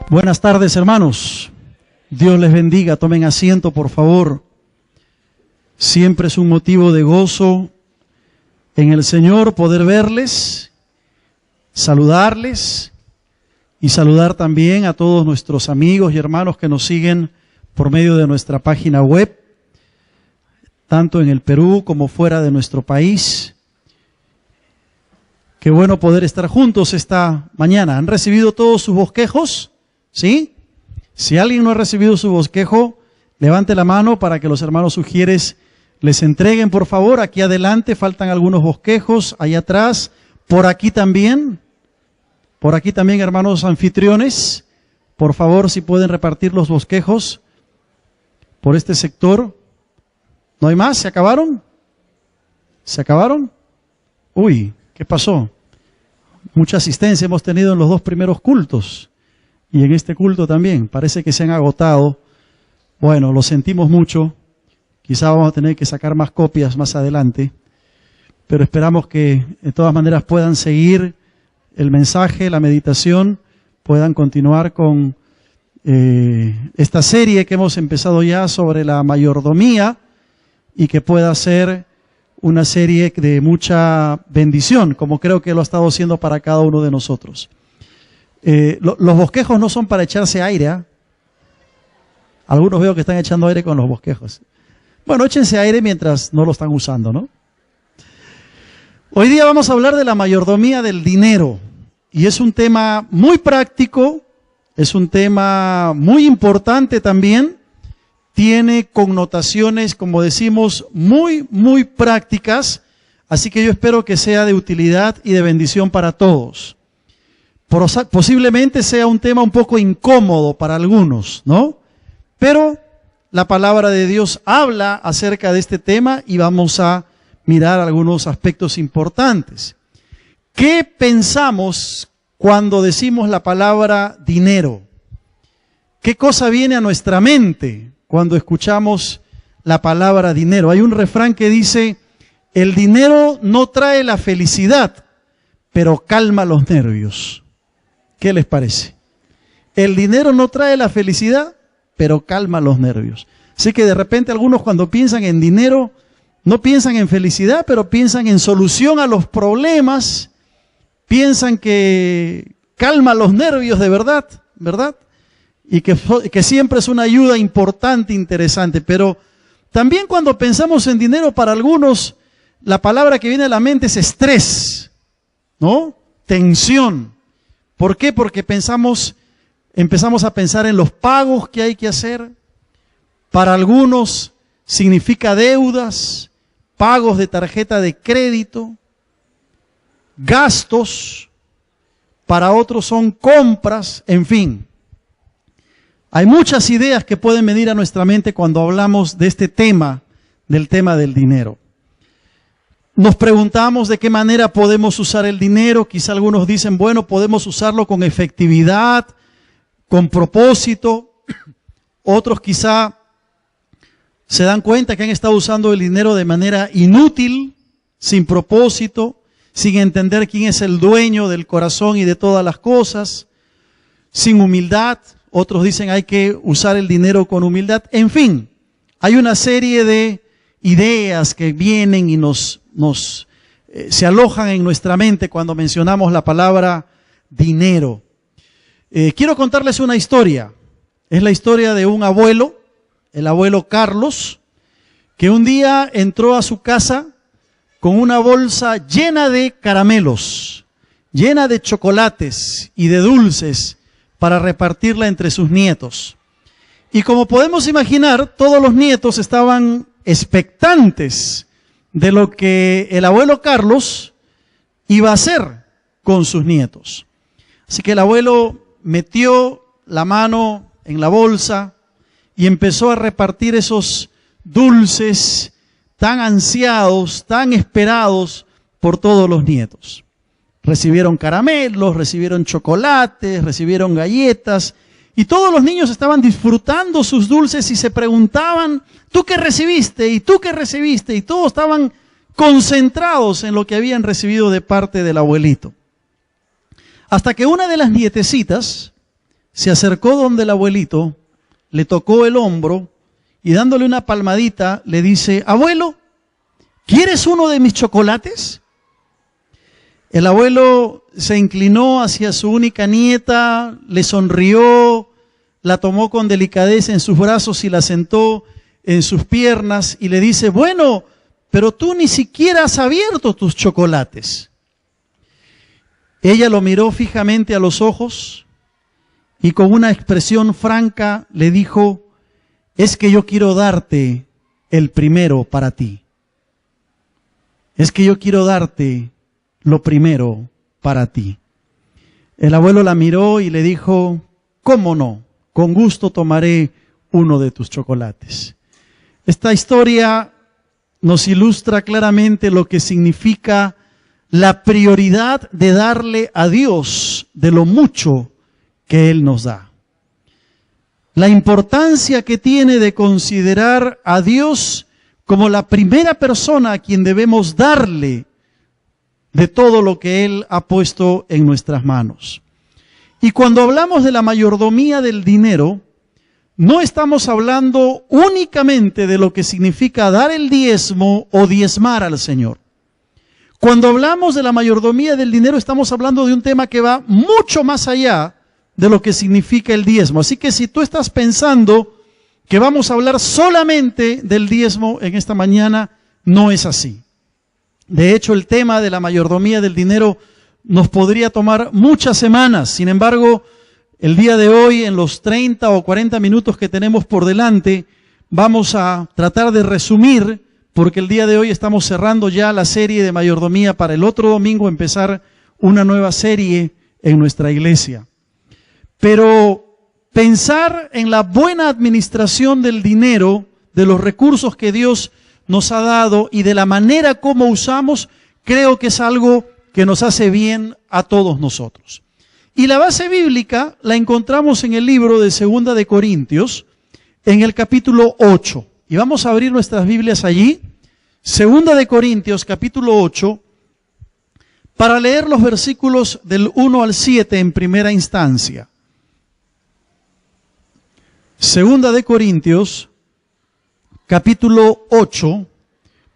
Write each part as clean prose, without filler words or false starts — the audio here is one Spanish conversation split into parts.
Buenas tardes, hermanos. Dios les bendiga. Tomen asiento, por favor. Siempre es un motivo de gozo en el Señor poder verles, saludarles y saludar también a todos nuestros amigos y hermanos que nos siguen por medio de nuestra página web, tanto en el Perú como fuera de nuestro país. Qué bueno poder estar juntos esta mañana. ¿Han recibido todos sus bosquejos? ¿Sí? Si alguien no ha recibido su bosquejo, levante la mano para que los hermanos Sugieres les entreguen, por favor. Aquí adelante faltan algunos bosquejos, allá atrás, por aquí también, hermanos anfitriones, por favor, si pueden repartir los bosquejos por este sector. ¿No hay más? ¿Se acabaron? ¿Se acabaron? Uy, ¿qué pasó? Mucha asistencia hemos tenido en los dos primeros cultos y en este culto también. Parece que se han agotado. Bueno, lo sentimos mucho. Quizá vamos a tener que sacar más copias más adelante, pero esperamos que de todas maneras puedan seguir el mensaje, la meditación, puedan continuar con esta serie que hemos empezado ya sobre la mayordomía y que pueda ser una serie de mucha bendición, como creo que lo ha estado haciendo para cada uno de nosotros. Los bosquejos no son para echarse aire, ¿eh? Algunos veo que están echando aire con los bosquejos. Bueno, échense aire mientras no lo están usando, ¿no? Hoy día vamos a hablar de la mayordomía del dinero. Y es un tema muy práctico, es un tema muy importante también. Tiene connotaciones, como decimos, muy prácticas. Así que yo espero que sea de utilidad y de bendición para todos. Posiblemente sea un tema un poco incómodo para algunos, ¿no? Pero la palabra de Dios habla acerca de este tema y vamos a mirar algunos aspectos importantes. ¿Qué pensamos cuando decimos la palabra dinero? ¿Qué cosa viene a nuestra mente cuando escuchamos la palabra dinero? Hay un refrán que dice, el dinero no trae la felicidad, pero calma los nervios. ¿Qué les parece? El dinero no trae la felicidad, pero calma los nervios. Así que de repente algunos cuando piensan en dinero, no piensan en felicidad, pero piensan en solución a los problemas, piensan que calma los nervios de verdad, ¿verdad? Y que siempre es una ayuda importante, interesante. Pero también cuando pensamos en dinero, para algunos, la palabra que viene a la mente es estrés, ¿no? Tensión. ¿Por qué? Porque empezamos a pensar en los pagos que hay que hacer. Para algunos significa deudas, pagos de tarjeta de crédito, gastos. Para otros son compras, en fin. Hay muchas ideas que pueden venir a nuestra mente cuando hablamos de este tema, del tema del dinero. Nos preguntamos de qué manera podemos usar el dinero. Quizá algunos dicen, bueno, podemos usarlo con efectividad, con propósito. Otros quizá se dan cuenta que han estado usando el dinero de manera inútil, sin propósito, sin entender quién es el dueño del corazón y de todas las cosas, sin humildad. Otros dicen hay que usar el dinero con humildad. En fin, hay una serie de ideas que vienen y se alojan en nuestra mente cuando mencionamos la palabra dinero. Quiero contarles una historia. Es la historia de un abuelo, el abuelo Carlos, que un día entró a su casa con una bolsa llena de caramelos, llena de chocolates y de dulces para repartirla entre sus nietos. Y como podemos imaginar, todos los nietos estaban expectantes de lo que el abuelo Carlos iba a hacer con sus nietos. Así que el abuelo metió la mano en la bolsa y empezó a repartir esos dulces tan ansiados, tan esperados por todos los nietos. Recibieron caramelos, recibieron chocolates, recibieron galletas y todos los niños estaban disfrutando sus dulces y se preguntaban, ¿tú qué recibiste? ¿Y tú qué recibiste? Y todos estaban concentrados en lo que habían recibido de parte del abuelito. Hasta que una de las nietecitas se acercó donde el abuelito, le tocó el hombro y dándole una palmadita le dice: abuelo, ¿quieres uno de mis chocolates? El abuelo se inclinó hacia su única nieta, le sonrió, la tomó con delicadeza en sus brazos y la sentó en sus piernas y le dice: bueno, pero tú ni siquiera has abierto tus chocolates. Ella lo miró fijamente a los ojos y con una expresión franca le dijo: es que yo quiero darte el primero para ti. Es que yo quiero darte lo primero para ti. El abuelo la miró y le dijo: ¿cómo no? Con gusto tomaré uno de tus chocolates. Esta historia nos ilustra claramente lo que significa la prioridad de darle a Dios de lo mucho que Él nos da. La importancia que tiene de considerar a Dios como la primera persona a quien debemos darle de todo lo que Él ha puesto en nuestras manos. Y cuando hablamos de la mayordomía del dinero, no estamos hablando únicamente de lo que significa dar el diezmo o diezmar al Señor. Cuando hablamos de la mayordomía del dinero, estamos hablando de un tema que va mucho más allá de lo que significa el diezmo. Así que si tú estás pensando que vamos a hablar solamente del diezmo en esta mañana, no es así. De hecho, el tema de la mayordomía del dinero nos podría tomar muchas semanas. Sin embargo, el día de hoy, en los 30 o 40 minutos que tenemos por delante, vamos a tratar de resumir, porque el día de hoy estamos cerrando ya la serie de mayordomía para el otro domingo empezar una nueva serie en nuestra iglesia. Pero pensar en la buena administración del dinero, de los recursos que Dios nos ha dado y de la manera como usamos, creo que es algo que nos hace bien a todos nosotros. Y la base bíblica la encontramos en el libro de Segunda de Corintios, en el capítulo 8. Y vamos a abrir nuestras Biblias allí, Segunda de Corintios, capítulo 8, para leer los versículos del 1 al 7 en primera instancia. Segunda de Corintios, capítulo 8,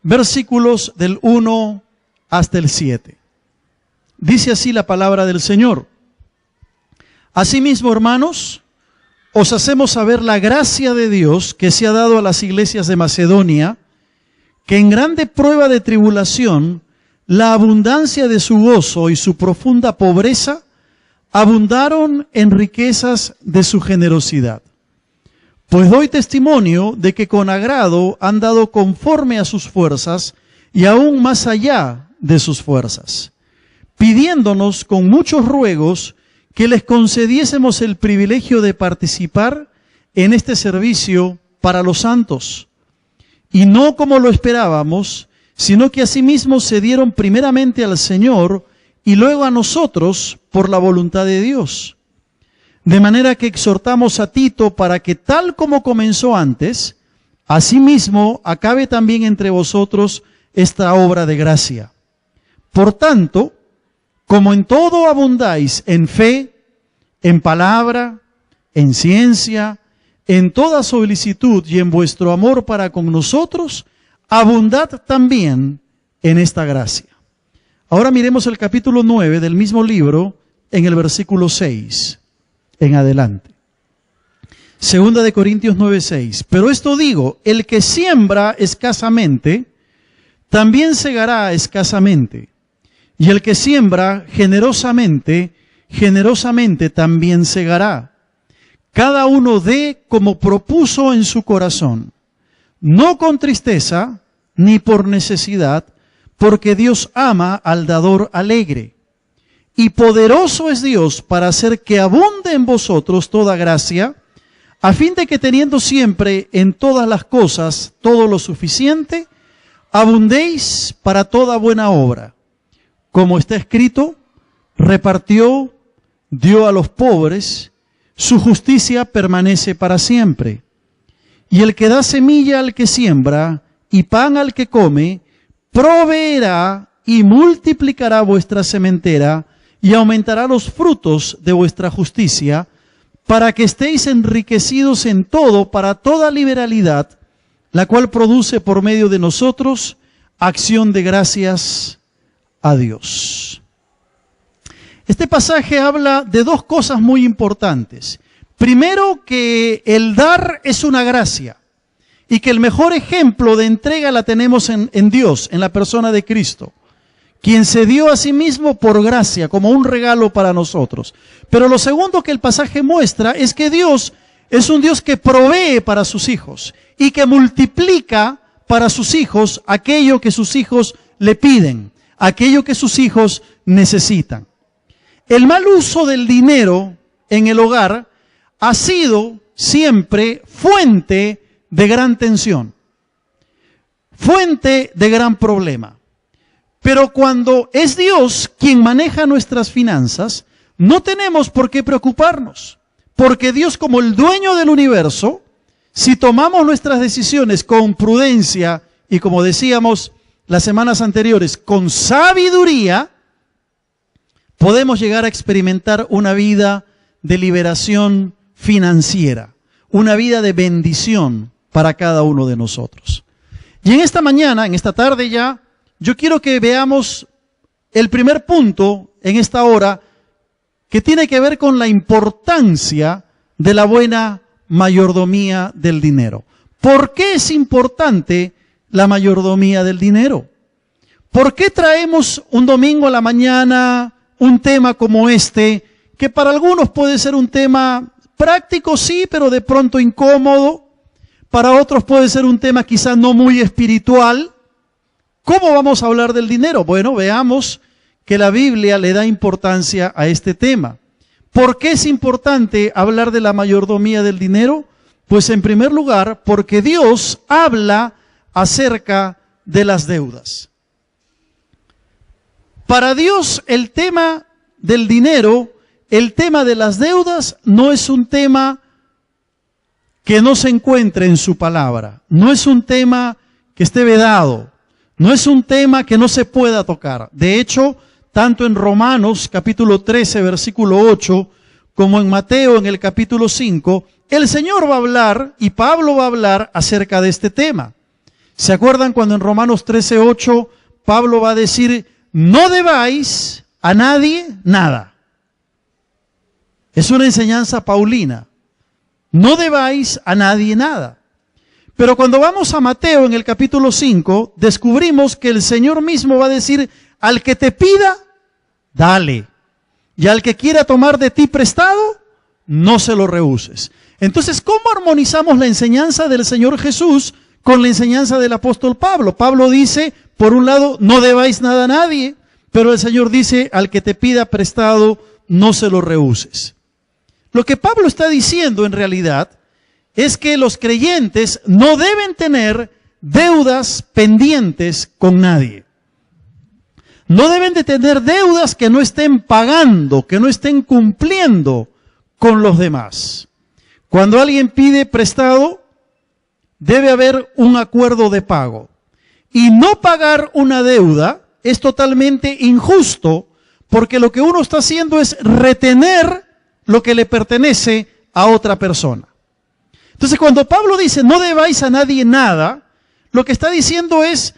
versículos del 1 hasta el 7. Dice así la palabra del Señor. Asimismo, hermanos, os hacemos saber la gracia de Dios que se ha dado a las iglesias de Macedonia, que en grande prueba de tribulación, la abundancia de su gozo y su profunda pobreza abundaron en riquezas de su generosidad. Pues doy testimonio de que con agrado han dado conforme a sus fuerzas y aún más allá de sus fuerzas, pidiéndonos con muchos ruegos que les concediésemos el privilegio de participar en este servicio para los santos. Y no como lo esperábamos, sino que asimismo se dieron primeramente al Señor y luego a nosotros por la voluntad de Dios. De manera que exhortamos a Tito para que tal como comenzó antes, asimismo acabe también entre vosotros esta obra de gracia. Por tanto, como en todo abundáis en fe, en palabra, en ciencia, en toda solicitud y en vuestro amor para con nosotros, abundad también en esta gracia. Ahora miremos el capítulo 9 del mismo libro en el versículo 6 en adelante. Segunda de Corintios 9:6. Pero esto digo, el que siembra escasamente, también segará escasamente. Y el que siembra generosamente, generosamente también segará. Cada uno dé como propuso en su corazón, no con tristeza ni por necesidad, porque Dios ama al dador alegre. Y poderoso es Dios para hacer que abunde en vosotros toda gracia, a fin de que teniendo siempre en todas las cosas todo lo suficiente, abundéis para toda buena obra. Como está escrito, repartió, dio a los pobres, su justicia permanece para siempre. Y el que da semilla al que siembra y pan al que come, proveerá y multiplicará vuestra sementera y aumentará los frutos de vuestra justicia, para que estéis enriquecidos en todo, para toda liberalidad, la cual produce por medio de nosotros acción de gracias a Dios. Este pasaje habla de dos cosas muy importantes. Primero, que el dar es una gracia y que el mejor ejemplo de entrega la tenemos en Dios, en la persona de Cristo, quien se dio a sí mismo por gracia, como un regalo para nosotros. Pero lo segundo que el pasaje muestra es que Dios es un Dios que provee para sus hijos y que multiplica para sus hijos aquello que sus hijos le piden, aquello que sus hijos necesitan. El mal uso del dinero en el hogar ha sido siempre fuente de gran tensión, fuente de gran problema. Pero cuando es Dios quien maneja nuestras finanzas, no tenemos por qué preocuparnos, porque Dios, como el dueño del universo, si tomamos nuestras decisiones con prudencia y, como decíamos las semanas anteriores, con sabiduría, podemos llegar a experimentar una vida de liberación financiera, una vida de bendición para cada uno de nosotros. Y en esta mañana, en esta tarde ya, yo quiero que veamos el primer punto en esta hora que tiene que ver con la importancia de la buena mayordomía del dinero. ¿Por qué es importante la mayordomía del dinero? ¿Por qué traemos un domingo a la mañana un tema como este, que para algunos puede ser un tema práctico, sí, pero de pronto incómodo? Para otros puede ser un tema quizá no muy espiritual. ¿Cómo vamos a hablar del dinero? Bueno, veamos que la Biblia le da importancia a este tema. ¿Por qué es importante hablar de la mayordomía del dinero? Pues en primer lugar, porque Dios habla acerca de las deudas. Para Dios el tema del dinero, el tema de las deudas, no es un tema que no se encuentre en su palabra. No es un tema que esté vedado. No es un tema que no se pueda tocar. De hecho, tanto en Romanos capítulo 13, versículo 8, como en Mateo en el capítulo 5, el Señor va a hablar y Pablo va a hablar acerca de este tema. ¿Se acuerdan cuando en Romanos 13, 8, Pablo va a decir, no debáis a nadie nada? Es una enseñanza paulina. No debáis a nadie nada. Pero cuando vamos a Mateo en el capítulo 5, descubrimos que el Señor mismo va a decir, al que te pida, dale. Y al que quiera tomar de ti prestado, no se lo rehuses. Entonces, ¿cómo armonizamos la enseñanza del Señor Jesús con la enseñanza del apóstol Pablo? Pablo dice, por un lado, no debáis nada a nadie, pero el Señor dice, al que te pida prestado, no se lo rehuses. Lo que Pablo está diciendo en realidad es que los creyentes no deben tener deudas pendientes con nadie. No deben de tener deudas que no estén pagando, que no estén cumpliendo con los demás. Cuando alguien pide prestado, debe haber un acuerdo de pago. Y no pagar una deuda es totalmente injusto, porque lo que uno está haciendo es retener lo que le pertenece a otra persona. Entonces, cuando Pablo dice, no debáis a nadie nada, lo que está diciendo es,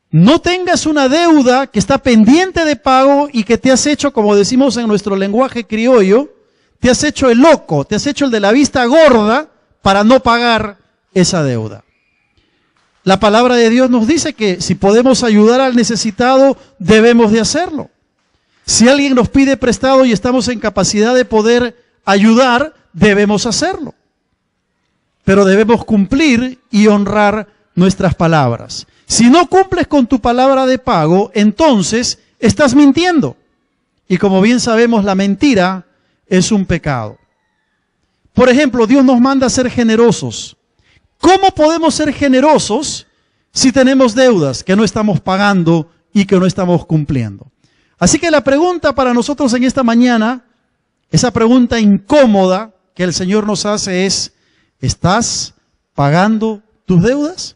no tengas una deuda que está pendiente de pago y que te has hecho, como decimos en nuestro lenguaje criollo, te has hecho el loco, te has hecho el de la vista gorda para no pagar esa deuda. La palabra de Dios nos dice que si podemos ayudar al necesitado, debemos de hacerlo. Si alguien nos pide prestado y estamos en capacidad de poder ayudar, debemos hacerlo. Pero debemos cumplir y honrar nuestras palabras. Si no cumples con tu palabra de pago, entonces estás mintiendo. Y como bien sabemos, la mentira es un pecado. Por ejemplo, Dios nos manda a ser generosos. ¿Cómo podemos ser generosos si tenemos deudas que no estamos pagando y que no estamos cumpliendo? Así que la pregunta para nosotros en esta mañana, esa pregunta incómoda que el Señor nos hace es, ¿estás pagando tus deudas?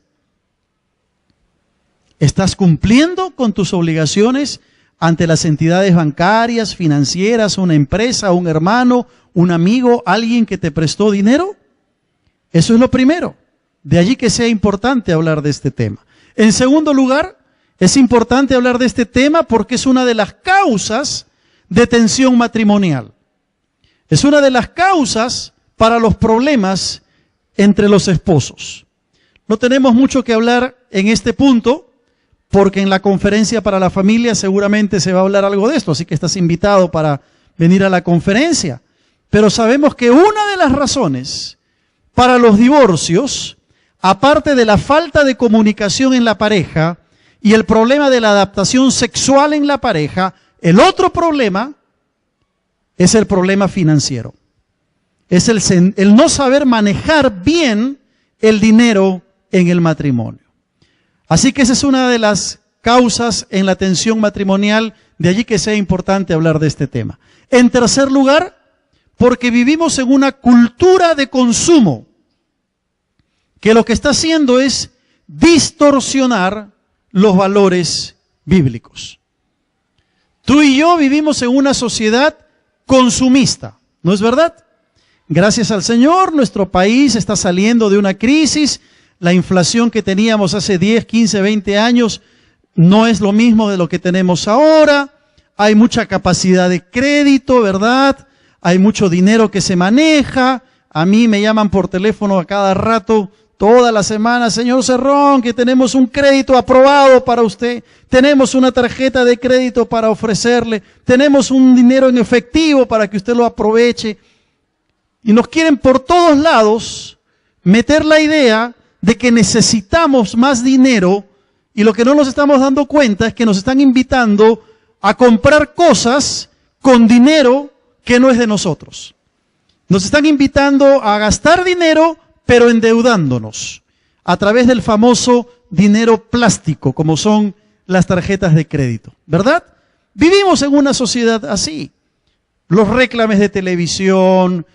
¿Estás cumpliendo con tus obligaciones ante las entidades bancarias, financieras, una empresa, un hermano, un amigo, alguien que te prestó dinero? Eso es lo primero. De allí que sea importante hablar de este tema. En segundo lugar, es importante hablar de este tema porque es una de las causas de tensión matrimonial. Es una de las causas para los problemas entre los esposos. No tenemos mucho que hablar en este punto, porque en la conferencia para la familia seguramente se va a hablar algo de esto, así que estás invitado para venir a la conferencia. Pero sabemos que una de las razones para los divorcios, aparte de la falta de comunicación en la pareja y el problema de la adaptación sexual en la pareja, el otro problema es el problema financiero. Es el no saber manejar bien el dinero en el matrimonio. Así que esa es una de las causas en la tensión matrimonial, de allí que sea importante hablar de este tema. En tercer lugar, porque vivimos en una cultura de consumo, que lo que está haciendo es distorsionar los valores bíblicos. Tú y yo vivimos en una sociedad consumista, ¿no es verdad? Gracias al Señor, nuestro país está saliendo de una crisis. La inflación que teníamos hace 10, 15, 20 años no es lo mismo de lo que tenemos ahora. Hay mucha capacidad de crédito, ¿verdad? Hay mucho dinero que se maneja. A mí me llaman por teléfono a cada rato, toda la semana: señor Cerrón, que tenemos un crédito aprobado para usted. Tenemos una tarjeta de crédito para ofrecerle. Tenemos un dinero en efectivo para que usted lo aproveche. Y nos quieren por todos lados meter la idea de que necesitamos más dinero, y lo que no nos estamos dando cuenta es que nos están invitando a comprar cosas con dinero que no es de nosotros. Nos están invitando a gastar dinero, pero endeudándonos a través del famoso dinero plástico, como son las tarjetas de crédito, ¿verdad? Vivimos en una sociedad así. Los reclames de televisión,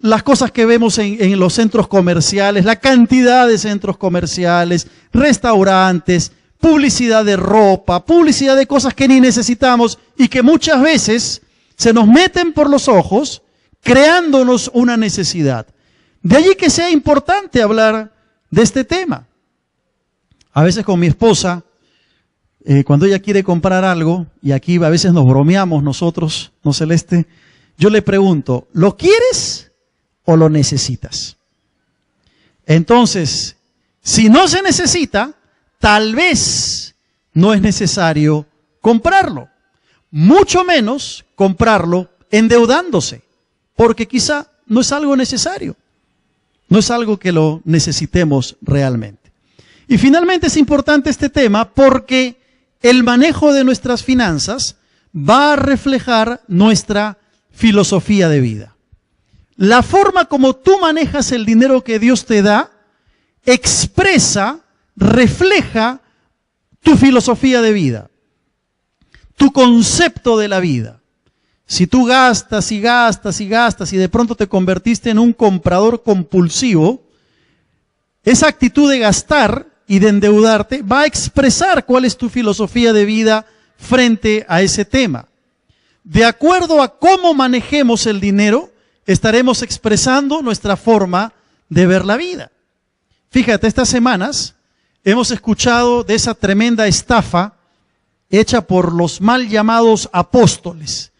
las cosas que vemos en los centros comerciales, la cantidad de centros comerciales, restaurantes, publicidad de ropa, publicidad de cosas que ni necesitamos y que muchas veces se nos meten por los ojos, creándonos una necesidad. De allí que sea importante hablar de este tema. A veces con mi esposa, cuando ella quiere comprar algo, y aquí a veces nos bromeamos nosotros, ¿no, Celeste? Yo le pregunto: ¿lo quieres o lo necesitas? Entonces, si no se necesita, tal vez no es necesario comprarlo. Mucho menos comprarlo endeudándose, porque quizá no es algo necesario. No es algo que lo necesitemos realmente. Y finalmente es importante este tema porque el manejo de nuestras finanzas va a reflejar nuestra filosofía de vida. La forma como tú manejas el dinero que Dios te da expresa, refleja tu filosofía de vida, tu concepto de la vida. Si tú gastas y gastas y gastas y de pronto te convertiste en un comprador compulsivo, esa actitud de gastar y de endeudarte va a expresar cuál es tu filosofía de vida frente a ese tema. De acuerdo a cómo manejemos el dinero, estaremos expresando nuestra forma de ver la vida. Fíjate, estas semanas hemos escuchado de esa tremenda estafa hecha por los mal llamados apóstoles,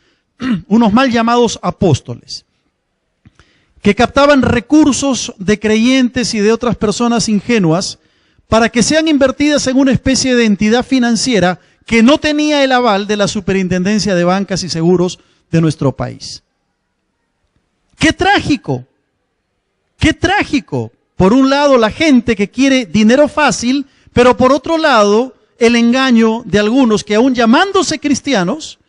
unos mal llamados apóstoles, que captaban recursos de creyentes y de otras personas ingenuas para que sean invertidas en una especie de entidad financiera que no tenía el aval de la Superintendencia de Bancas y Seguros de nuestro país. ¡Qué trágico! ¡Qué trágico! Por un lado, la gente que quiere dinero fácil, pero por otro lado, el engaño de algunos que, aún llamándose cristianos,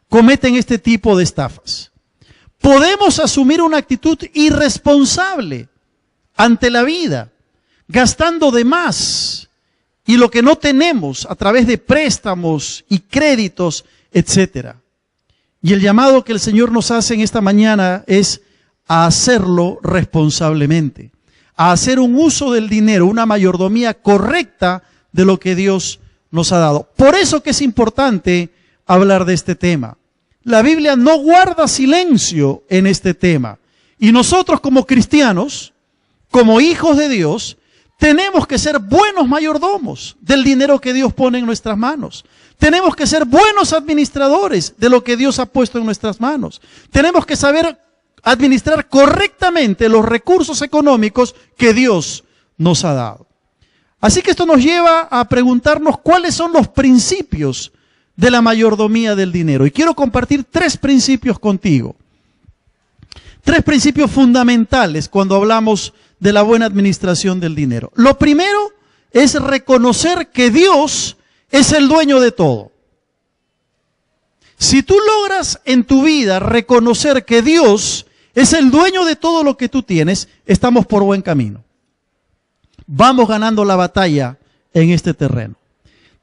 cometen este tipo de estafas. Podemos asumir una actitud irresponsable ante la vida, gastando de más y lo que no tenemos a través de préstamos y créditos, etc. Y el llamado que el Señor nos hace en esta mañana es a hacerlo responsablemente, a hacer un uso del dinero, una mayordomía correcta de lo que Dios nos ha dado. Por eso que es importante hablar de este tema. La Biblia no guarda silencio en este tema. Y nosotros como cristianos, como hijos de Dios, tenemos que ser buenos mayordomos del dinero que Dios pone en nuestras manos. Tenemos que ser buenos administradores de lo que Dios ha puesto en nuestras manos. Tenemos que saber administrar correctamente los recursos económicos que Dios nos ha dado. Así que esto nos lleva a preguntarnos cuáles son los principios de la mayordomía del dinero. Y quiero compartir 3 principios contigo. 3 principios fundamentales cuando hablamos de la buena administración del dinero. Lo primero es reconocer que Dios es el dueño de todo. Si tú logras en tu vida reconocer que Dios es el dueño de todo lo que tú tienes, estamos por buen camino. Vamos ganando la batalla en este terreno.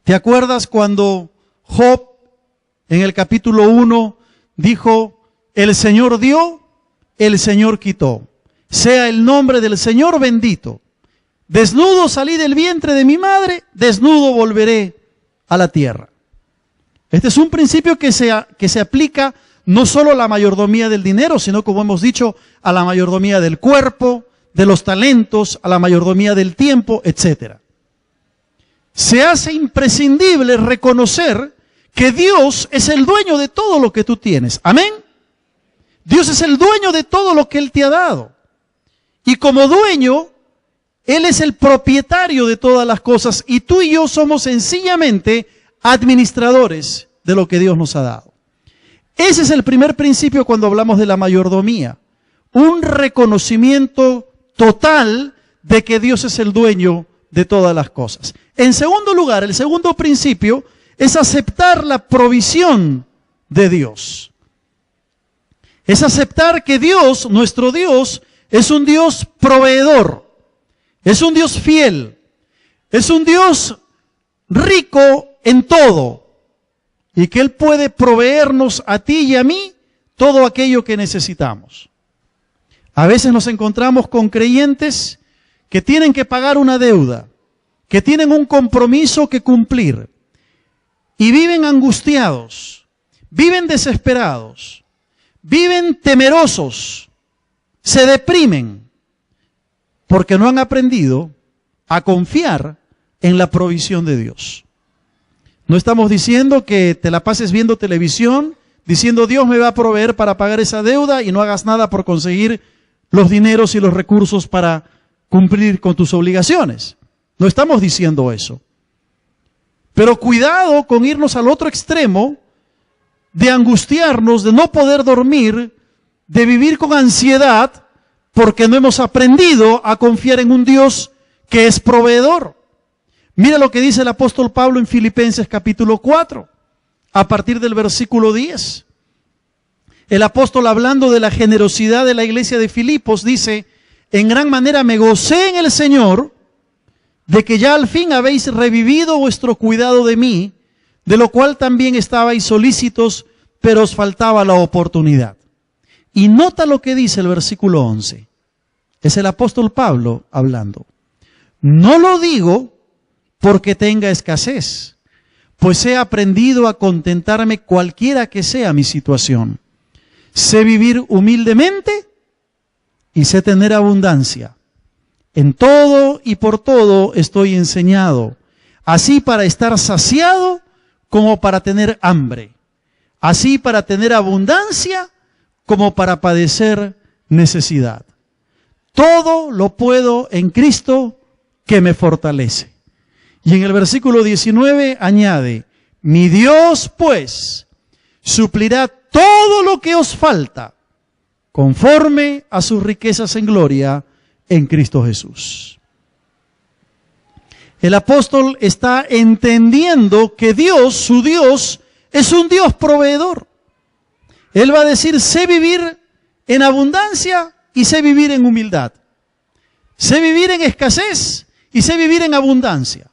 ¿Te acuerdas cuando Job en el capítulo 1 dijo, el Señor dio, el Señor quitó? Sea el nombre del Señor bendito. Desnudo salí del vientre de mi madre, desnudo volveré a la tierra. Este es un principio que se aplica no solo a la mayordomía del dinero, sino, como hemos dicho, a la mayordomía del cuerpo, de los talentos, a la mayordomía del tiempo, etc. Se hace imprescindible reconocer que Dios es el dueño de todo lo que tú tienes. Amén. Dios es el dueño de todo lo que Él te ha dado. Y como dueño, Él es el propietario de todas las cosas y tú y yo somos sencillamente administradores de lo que Dios nos ha dado. Ese es el primer principio cuando hablamos de la mayordomía. Un reconocimiento total de que Dios es el dueño de todas las cosas. En segundo lugar, el segundo principio es aceptar la provisión de Dios. Es aceptar que Dios, nuestro Dios, es un Dios proveedor, es un Dios fiel, es un Dios rico en todo y que Él puede proveernos a ti y a mí todo aquello que necesitamos. A veces nos encontramos con creyentes que tienen que pagar una deuda, que tienen un compromiso que cumplir y viven angustiados, viven desesperados, viven temerosos, se deprimen porque no han aprendido a confiar en la provisión de Dios. No estamos diciendo que te la pases viendo televisión, diciendo Dios me va a proveer para pagar esa deuda y no hagas nada por conseguir los dineros y los recursos para cumplir con tus obligaciones. No estamos diciendo eso. Pero cuidado con irnos al otro extremo de angustiarnos, de no poder dormir, de vivir con ansiedad porque no hemos aprendido a confiar en un Dios que es proveedor. Mira lo que dice el apóstol Pablo en Filipenses capítulo 4, a partir del versículo 10. El apóstol, hablando de la generosidad de la iglesia de Filipos, dice, en gran manera me gocé en el Señor de que ya al fin habéis revivido vuestro cuidado de mí, de lo cual también estabais solícitos, pero os faltaba la oportunidad. Y nota lo que dice el versículo 11. Es el apóstol Pablo hablando. No lo digo porque tenga escasez, pues he aprendido a contentarme cualquiera que sea mi situación. Sé vivir humildemente y sé tener abundancia. En todo y por todo estoy enseñado, así para estar saciado como para tener hambre, así para tener abundancia como para padecer necesidad. Todo lo puedo en Cristo que me fortalece. Y en el versículo 19 añade, mi Dios pues suplirá todo lo que os falta conforme a sus riquezas en gloria en Cristo Jesús. El apóstol está entendiendo que Dios, su Dios, es un Dios proveedor. Él va a decir, sé vivir en abundancia y sé vivir en humildad. Sé vivir en escasez y sé vivir en abundancia.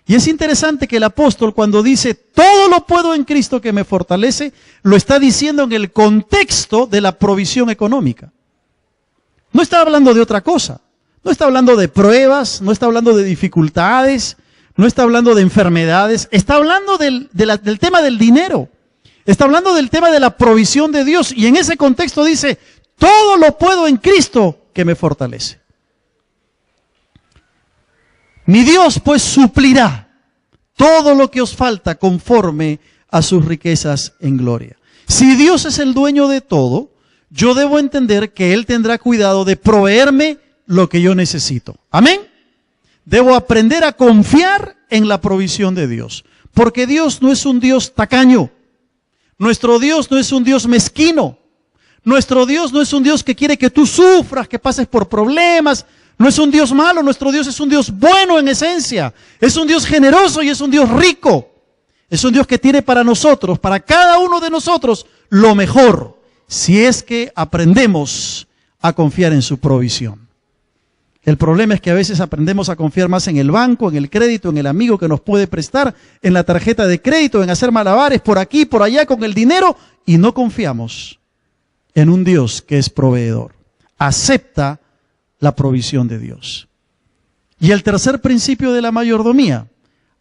Y es interesante que el apóstol, cuando dice, todo lo puedo en Cristo que me fortalece, lo está diciendo en el contexto de la provisión económica. No está hablando de otra cosa. No está hablando de pruebas, no está hablando de dificultades, no está hablando de enfermedades. Está hablando del tema del dinero. Está hablando del tema de la provisión de Dios. Y en ese contexto dice, todo lo puedo en Cristo que me fortalece. Mi Dios pues suplirá todo lo que os falta conforme a sus riquezas en gloria. Si Dios es el dueño de todo, yo debo entender que Él tendrá cuidado de proveerme lo que yo necesito. Amén. Debo aprender a confiar en la provisión de Dios, porque Dios no es un Dios tacaño. Nuestro Dios no es un Dios mezquino. Nuestro Dios no es un Dios que quiere que tú sufras, que pases por problemas. No es un Dios malo, nuestro Dios es un Dios bueno en esencia. Es un Dios generoso y es un Dios rico. Es un Dios que tiene para nosotros, para cada uno de nosotros, lo mejor, si es que aprendemos a confiar en su provisión. El problema es que a veces aprendemos a confiar más en el banco, en el crédito, en el amigo que nos puede prestar, en la tarjeta de crédito, en hacer malabares por aquí, por allá con el dinero, y no confiamos en un Dios que es proveedor. Acepta la provisión de Dios. Y el tercer principio de la mayordomía,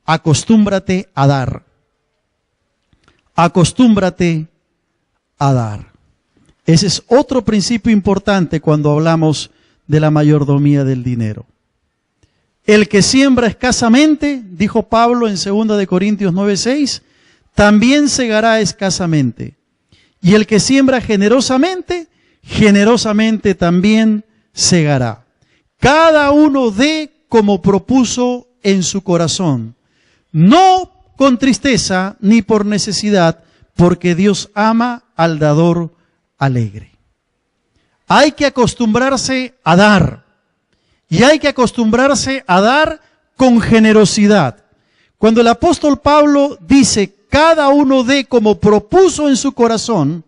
acostúmbrate a dar. Acostúmbrate a dar. Ese es otro principio importante cuando hablamos de la mayordomía del dinero. El que siembra escasamente, dijo Pablo en 2 de Corintios 9:6, también segará escasamente. Y el que siembra generosamente, generosamente también segará. Cada uno dé como propuso en su corazón, no con tristeza ni por necesidad, porque Dios ama al dador alegre. Hay que acostumbrarse a dar, y hay que acostumbrarse a dar con generosidad. Cuando el apóstol Pablo dice, cada uno dé como propuso en su corazón,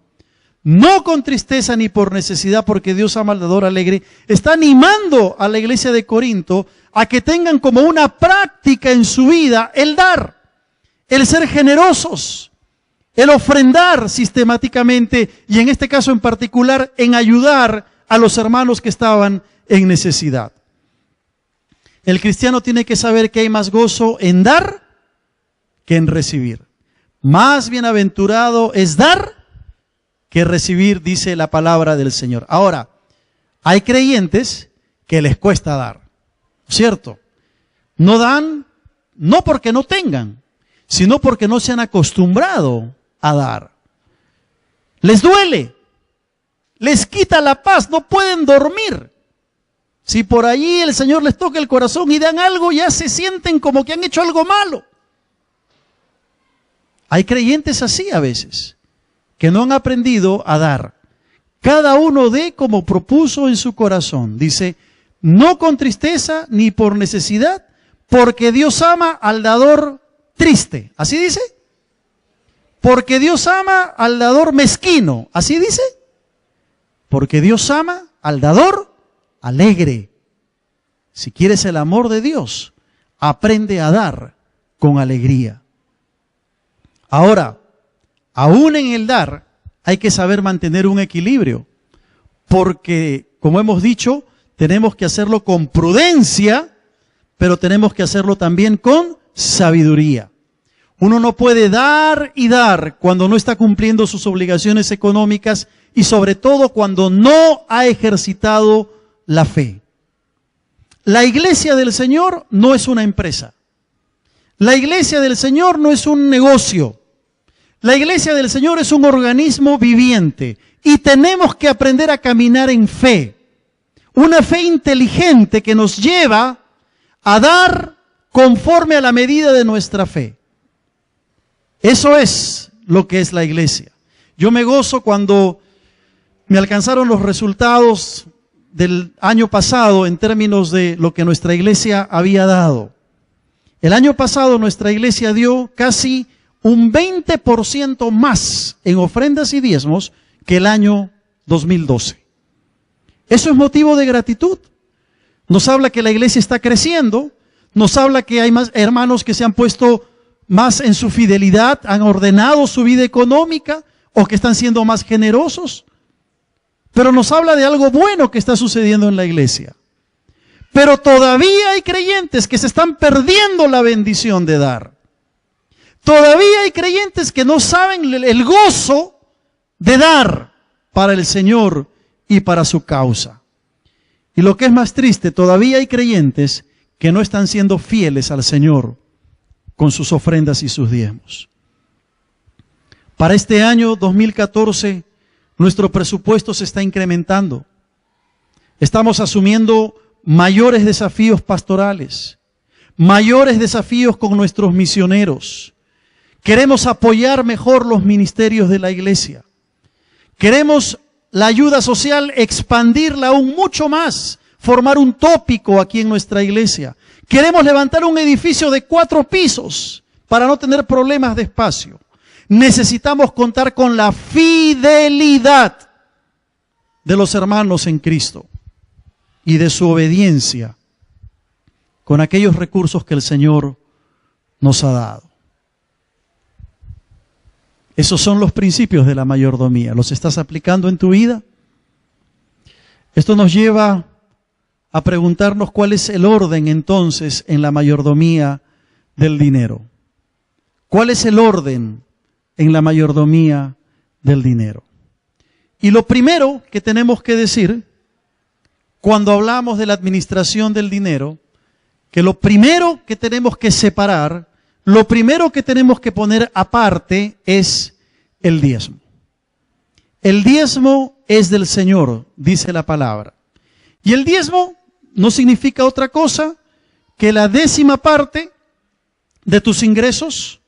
no con tristeza ni por necesidad, porque Dios ama al dador alegre, está animando a la iglesia de Corinto a que tengan como una práctica en su vida el dar, el ser generosos, el ofrendar sistemáticamente y en este caso en particular en ayudar a los hermanos que estaban en necesidad. El cristiano tiene que saber que hay más gozo en dar que en recibir. Más bienaventurado es dar que recibir, dice la palabra del Señor. Ahora, hay creyentes que les cuesta dar, ¿cierto? No dan, no porque no tengan, sino porque no se han acostumbrado a dar. Les duele, les quita la paz, no pueden dormir. Si por allí el Señor les toca el corazón y dan algo, ya se sienten como que han hecho algo malo. Hay creyentes así a veces, que no han aprendido a dar. Cada uno dé como propuso en su corazón. Dice, no con tristeza ni por necesidad, porque Dios ama al dador triste. ¿Así dice? Porque Dios ama al dador mezquino. ¿Así dice? Porque Dios ama al dador alegre. Si quieres el amor de Dios, aprende a dar con alegría. Ahora, aún en el dar, hay que saber mantener un equilibrio, porque, como hemos dicho, tenemos que hacerlo con prudencia, pero tenemos que hacerlo también con sabiduría. Uno no puede dar y dar cuando no está cumpliendo sus obligaciones económicas y sobre todo cuando no ha ejercitado la fe. La iglesia del Señor no es una empresa. La iglesia del Señor no es un negocio. La iglesia del Señor es un organismo viviente y tenemos que aprender a caminar en fe. Una fe inteligente que nos lleva a dar conforme a la medida de nuestra fe. Eso es lo que es la iglesia. Yo me gozo cuando me alcanzaron los resultados del año pasado en términos de lo que nuestra iglesia había dado. El año pasado nuestra iglesia dio casi un 20% más en ofrendas y diezmos que el año 2012. Eso es motivo de gratitud. Nos habla que la iglesia está creciendo, nos habla que hay más hermanos que se han puesto más en su fidelidad, han ordenado su vida económica o que están siendo más generosos. Pero nos habla de algo bueno que está sucediendo en la iglesia. Pero todavía hay creyentes que se están perdiendo la bendición de dar. Todavía hay creyentes que no saben el gozo de dar para el Señor y para su causa. Y lo que es más triste, todavía hay creyentes que no están siendo fieles al Señor con sus ofrendas y sus diezmos. Para este año 2014, nuestro presupuesto se está incrementando. Estamos asumiendo mayores desafíos pastorales, mayores desafíos con nuestros misioneros. Queremos apoyar mejor los ministerios de la iglesia. Queremos la ayuda social, expandirla aún mucho más, formar un tópico aquí en nuestra iglesia. Queremos levantar un edificio de 4 pisos para no tener problemas de espacio. Necesitamos contar con la fidelidad de los hermanos en Cristo y de su obediencia con aquellos recursos que el Señor nos ha dado. Esos son los principios de la mayordomía. ¿Los estás aplicando en tu vida? Esto nos lleva a preguntarnos cuál es el orden entonces en la mayordomía del dinero. ¿Cuál es el orden en la mayordomía del dinero? Y lo primero que tenemos que decir cuando hablamos de la administración del dinero, que lo primero que tenemos que separar, lo primero que tenemos que poner aparte es el diezmo. El diezmo es del Señor, dice la palabra. Y el diezmo no significa otra cosa que la 10ª parte de tus ingresos,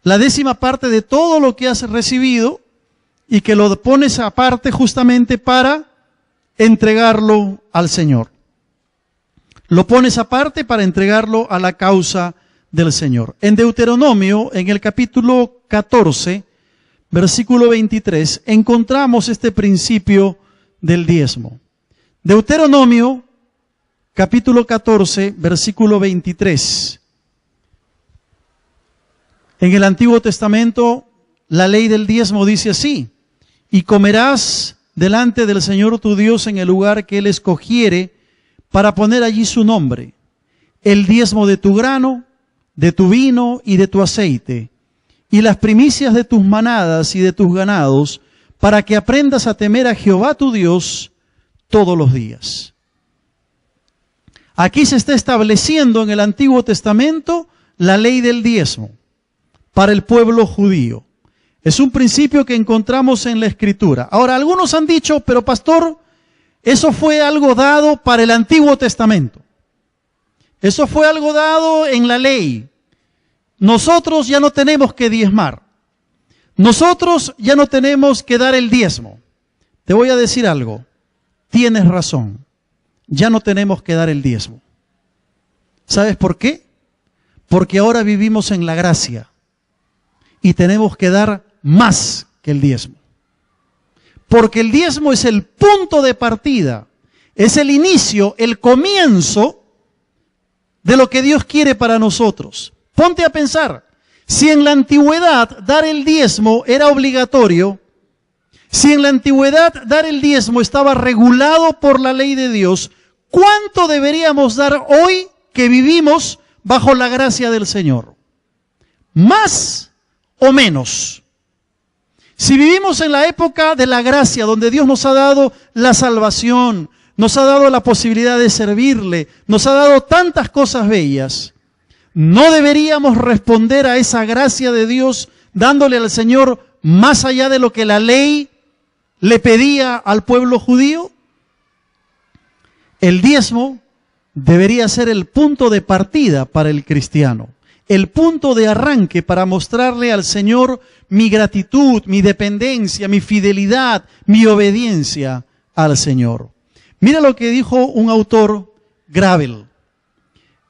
la 10ª parte de todo lo que has recibido y que lo pones aparte justamente para entregarlo al Señor. Lo pones aparte para entregarlo a la causa del Señor. En Deuteronomio, en el capítulo 14, versículo 23, encontramos este principio del diezmo. Deuteronomio, capítulo 14, versículo 23. En el Antiguo Testamento, la ley del diezmo dice así: y comerás delante del Señor tu Dios en el lugar que Él escogiere para poner allí su nombre, el diezmo de tu grano, de tu vino y de tu aceite, y las primicias de tus manadas y de tus ganados, para que aprendas a temer a Jehová tu Dios todos los días. Aquí se está estableciendo en el Antiguo Testamento la ley del diezmo para el pueblo judío. Es un principio que encontramos en la Escritura. Ahora, algunos han dicho, pero pastor, eso fue algo dado para el Antiguo Testamento. Eso fue algo dado en la ley. Nosotros ya no tenemos que diezmar. Nosotros ya no tenemos que dar el diezmo. Te voy a decir algo. Tienes razón. Ya no tenemos que dar el diezmo. ¿Sabes por qué? Porque ahora vivimos en la gracia y tenemos que dar más que el diezmo. Porque el diezmo es el punto de partida, es el inicio, el comienzo de lo que Dios quiere para nosotros. Ponte a pensar, si en la antigüedad dar el diezmo era obligatorio, si en la antigüedad dar el diezmo estaba regulado por la ley de Dios, ¿cuánto deberíamos dar hoy que vivimos bajo la gracia del Señor? ¿Más o menos? Si vivimos en la época de la gracia, donde Dios nos ha dado la salvación, nos ha dado la posibilidad de servirle, nos ha dado tantas cosas bellas, ¿no deberíamos responder a esa gracia de Dios dándole al Señor más allá de lo que la ley le pedía al pueblo judío? El diezmo debería ser el punto de partida para el cristiano, el punto de arranque para mostrarle al Señor mi gratitud, mi dependencia, mi fidelidad, mi obediencia al Señor. Mira lo que dijo un autor, Gravel.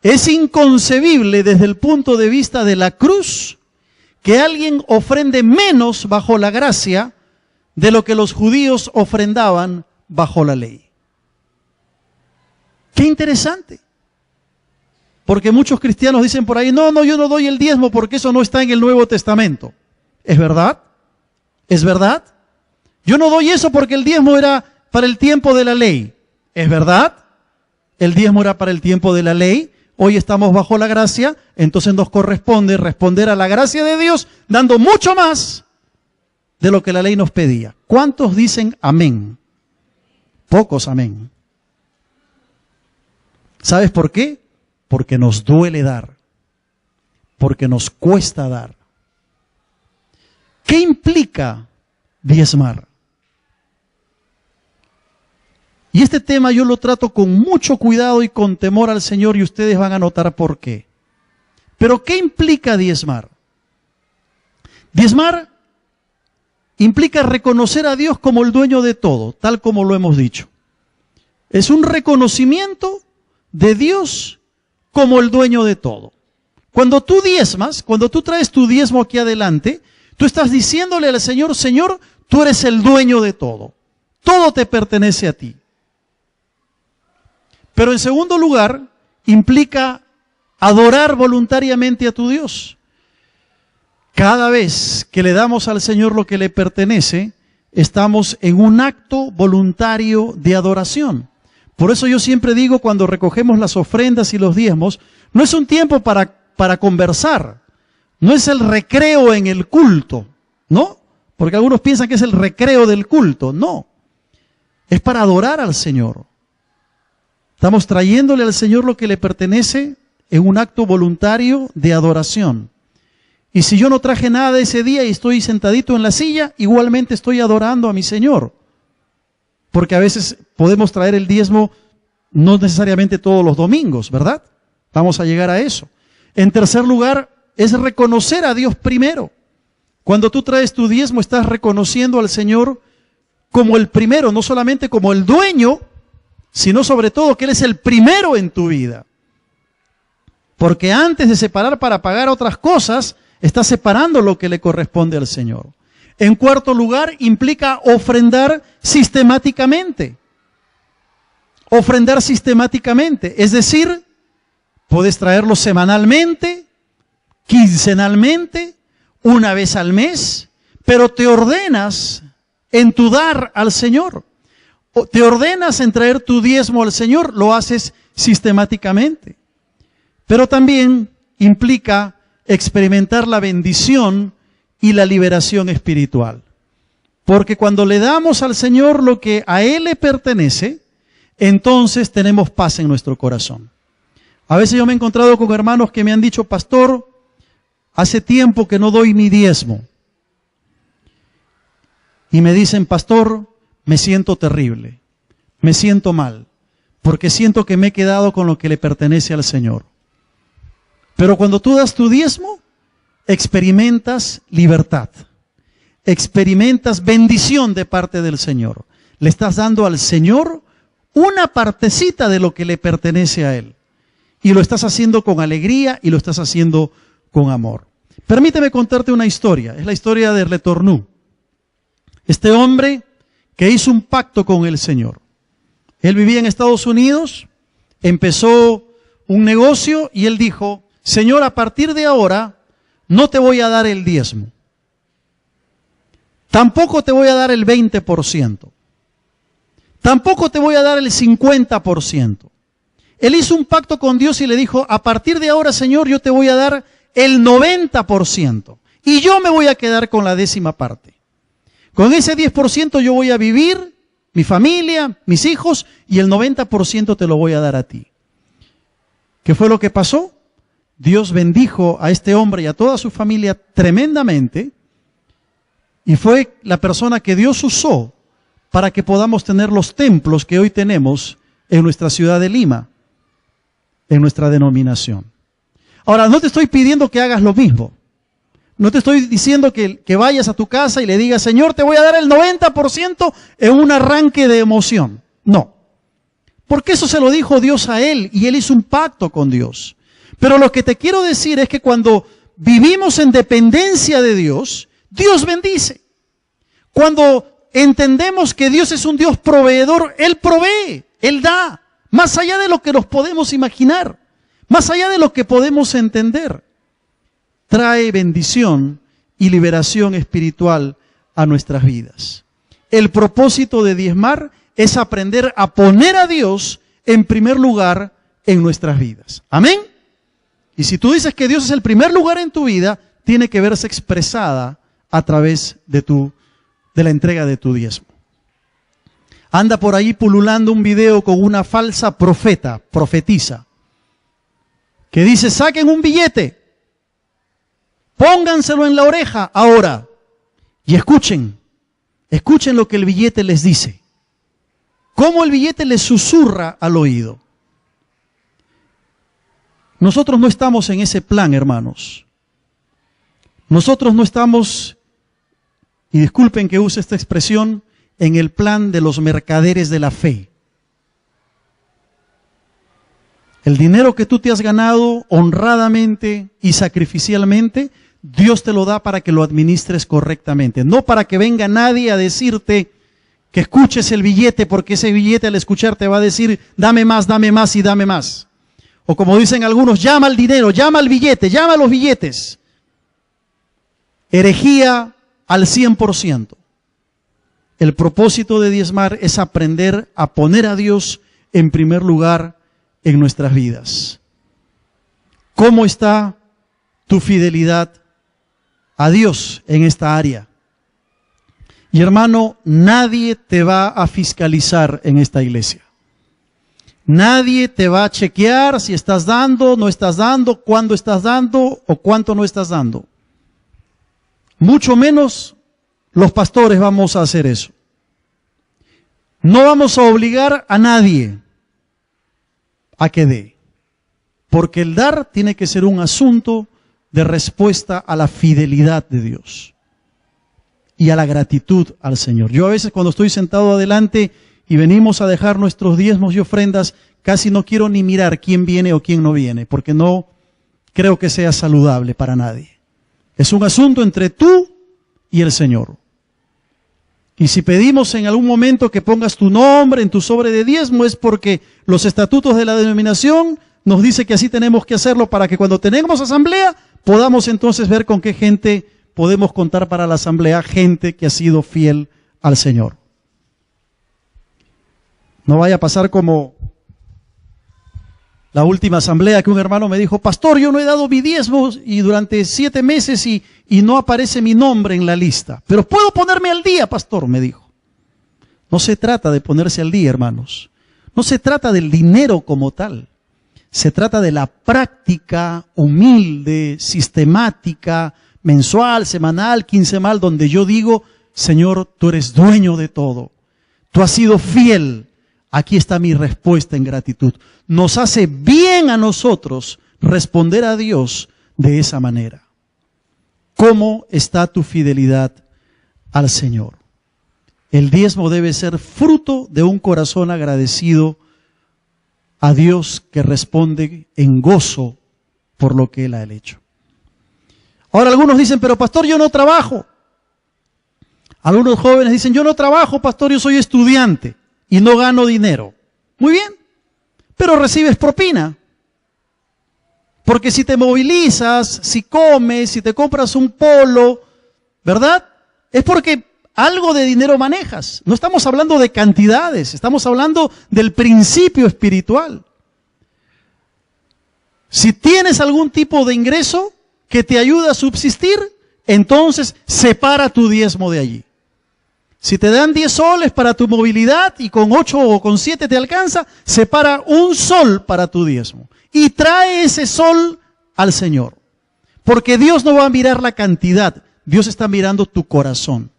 Es inconcebible desde el punto de vista de la cruz que alguien ofrende menos bajo la gracia de lo que los judíos ofrendaban bajo la ley. ¡Qué interesante! Porque muchos cristianos dicen por ahí, no, yo no doy el diezmo porque eso no está en el Nuevo Testamento. ¿Es verdad? ¿Es verdad? Yo no doy eso porque el diezmo era para el tiempo de la ley. ¿Es verdad? El diezmo era para el tiempo de la ley. Hoy estamos bajo la gracia, entonces nos corresponde responder a la gracia de Dios dando mucho más de lo que la ley nos pedía. ¿Cuántos dicen amén? Pocos amén. ¿Sabes por qué? Porque nos duele dar, porque nos cuesta dar. ¿Qué implica diezmar? Y este tema yo lo trato con mucho cuidado y con temor al Señor, y ustedes van a notar por qué. Pero ¿qué implica diezmar? Diezmar implica reconocer a Dios como el dueño de todo, tal como lo hemos dicho. Es un reconocimiento de Dios como el dueño de todo. Cuando tú diezmas, cuando tú traes tu diezmo aquí adelante, tú estás diciéndole al Señor, Señor, tú eres el dueño de todo. Todo te pertenece a ti. Pero en segundo lugar, implica adorar voluntariamente a tu Dios. Cada vez que le damos al Señor lo que le pertenece, estamos en un acto voluntario de adoración. Por eso yo siempre digo, cuando recogemos las ofrendas y los diezmos, no es un tiempo para conversar, no es el recreo en el culto, ¿no? Porque algunos piensan que es el recreo del culto, no. Es para adorar al Señor. Estamos trayéndole al Señor lo que le pertenece en un acto voluntario de adoración. Y si yo no traje nada ese día y estoy sentadito en la silla, igualmente estoy adorando a mi Señor. Porque a veces podemos traer el diezmo no necesariamente todos los domingos, ¿verdad? Vamos a llegar a eso. En tercer lugar, es reconocer a Dios primero. Cuando tú traes tu diezmo, estás reconociendo al Señor como el primero, no solamente como el dueño, sino sobre todo que Él es el primero en tu vida. Porque antes de separar para pagar otras cosas, estás separando lo que le corresponde al Señor. En cuarto lugar, implica ofrendar sistemáticamente. Ofrendar sistemáticamente, es decir, puedes traerlo semanalmente, quincenalmente, una vez al mes, pero te ordenas en tu dar al Señor. Te ordenas en traer tu diezmo al Señor, lo haces sistemáticamente. Pero también implica experimentar la bendición y la liberación espiritual. Porque cuando le damos al Señor lo que a Él le pertenece, entonces tenemos paz en nuestro corazón. A veces yo me he encontrado con hermanos que me han dicho, pastor, hace tiempo que no doy mi diezmo. Y me dicen, pastor, me siento terrible, me siento mal, porque siento que me he quedado con lo que le pertenece al Señor. Pero cuando tú das tu diezmo, experimentas libertad, experimentas bendición de parte del Señor. Le estás dando al Señor una partecita de lo que le pertenece a Él. Y lo estás haciendo con alegría y lo estás haciendo con amor. Permíteme contarte una historia. Es la historia de Letourneau. Este hombre que hizo un pacto con el Señor. Él vivía en Estados Unidos, empezó un negocio y él dijo, Señor, a partir de ahora no te voy a dar el diezmo. Tampoco te voy a dar el 20%. Tampoco te voy a dar el 50%. Él hizo un pacto con Dios y le dijo, a partir de ahora, Señor, yo te voy a dar el 90%. Y yo me voy a quedar con la 10ª parte. Con ese 10% yo voy a vivir, mi familia, mis hijos, y el 90% te lo voy a dar a ti. ¿Qué fue lo que pasó? Dios bendijo a este hombre y a toda su familia tremendamente, y fue la persona que Dios usó para que podamos tener los templos que hoy tenemos en nuestra ciudad de Lima, en nuestra denominación. Ahora, no te estoy pidiendo que hagas lo mismo. No te estoy diciendo que vayas a tu casa y le digas, Señor, te voy a dar el 90% en un arranque de emoción. No. Porque eso se lo dijo Dios a él y él hizo un pacto con Dios. Pero lo que te quiero decir es que cuando vivimos en dependencia de Dios, Dios bendice. Cuando entendemos que Dios es un Dios proveedor, Él provee, Él da, más allá de lo que nos podemos imaginar, más allá de lo que podemos entender. Trae bendición y liberación espiritual a nuestras vidas. El propósito de diezmar es aprender a poner a Dios en primer lugar en nuestras vidas. Amén. Y si tú dices que Dios es el primer lugar en tu vida, tiene que verse expresada a través de la entrega de tu diezmo. Anda por ahí pululando un video con una falsa profetisa, que dice: saquen un billete, pónganselo en la oreja ahora y escuchen lo que el billete les dice, cómo el billete les susurra al oído. Nosotros no estamos en ese plan, hermanos. Nosotros no estamos, y disculpen que use esta expresión, en el plan de los mercaderes de la fe. El dinero que tú te has ganado honradamente y sacrificialmente, Dios te lo da para que lo administres correctamente, no para que venga nadie a decirte que escuches el billete, porque ese billete al escuchar te va a decir: dame más y dame más. O como dicen algunos: llama al dinero, llama al billete, llama a los billetes. Herejía al 100%. El propósito de diezmar es aprender a poner a Dios en primer lugar en nuestras vidas. ¿Cómo está tu fidelidad a Dios en esta área? Y hermano, nadie te va a fiscalizar en esta iglesia. Nadie te va a chequear si estás dando, no estás dando, cuándo estás dando o cuánto no estás dando. Mucho menos los pastores vamos a hacer eso. No vamos a obligar a nadie a que dé, porque el dar tiene que ser un asunto de respuesta a la fidelidad de Dios y a la gratitud al Señor. Yo a veces, cuando estoy sentado adelante y venimos a dejar nuestros diezmos y ofrendas, casi no quiero ni mirar quién viene o quién no viene, porque no creo que sea saludable para nadie. Es un asunto entre tú y el Señor. Y si pedimos en algún momento que pongas tu nombre en tu sobre de diezmo, es porque los estatutos de la denominación nos dice que así tenemos que hacerlo, para que cuando tenemos asamblea podamos entonces ver con qué gente podemos contar para la asamblea, gente que ha sido fiel al Señor. No vaya a pasar como la última asamblea, que un hermano me dijo: pastor, yo no he dado mi diezmo y durante 7 meses y no aparece mi nombre en la lista. Pero puedo ponerme al día, pastor, me dijo. No se trata de ponerse al día, hermanos. No se trata del dinero como tal. Se trata de la práctica humilde, sistemática, mensual, semanal, quincenal, donde yo digo: Señor, tú eres dueño de todo. Tú has sido fiel. Aquí está mi respuesta en gratitud. Nos hace bien a nosotros responder a Dios de esa manera. ¿Cómo está tu fidelidad al Señor? El diezmo debe ser fruto de un corazón agradecido a Dios, que responde en gozo por lo que Él ha hecho. Ahora algunos dicen: pero pastor, yo no trabajo. Algunos jóvenes dicen: yo no trabajo, pastor, yo soy estudiante y no gano dinero. Muy bien, pero recibes propina. Porque si te movilizas, si comes, si te compras un polo, ¿verdad? Es porque algo de dinero manejas. No estamos hablando de cantidades, estamos hablando del principio espiritual. Si tienes algún tipo de ingreso que te ayuda a subsistir, entonces separa tu diezmo de allí. Si te dan 10 soles para tu movilidad y con 8 o con 7 te alcanza, separa 1 sol para tu diezmo. Y trae ese sol al Señor. Porque Dios no va a mirar la cantidad, Dios está mirando tu corazón.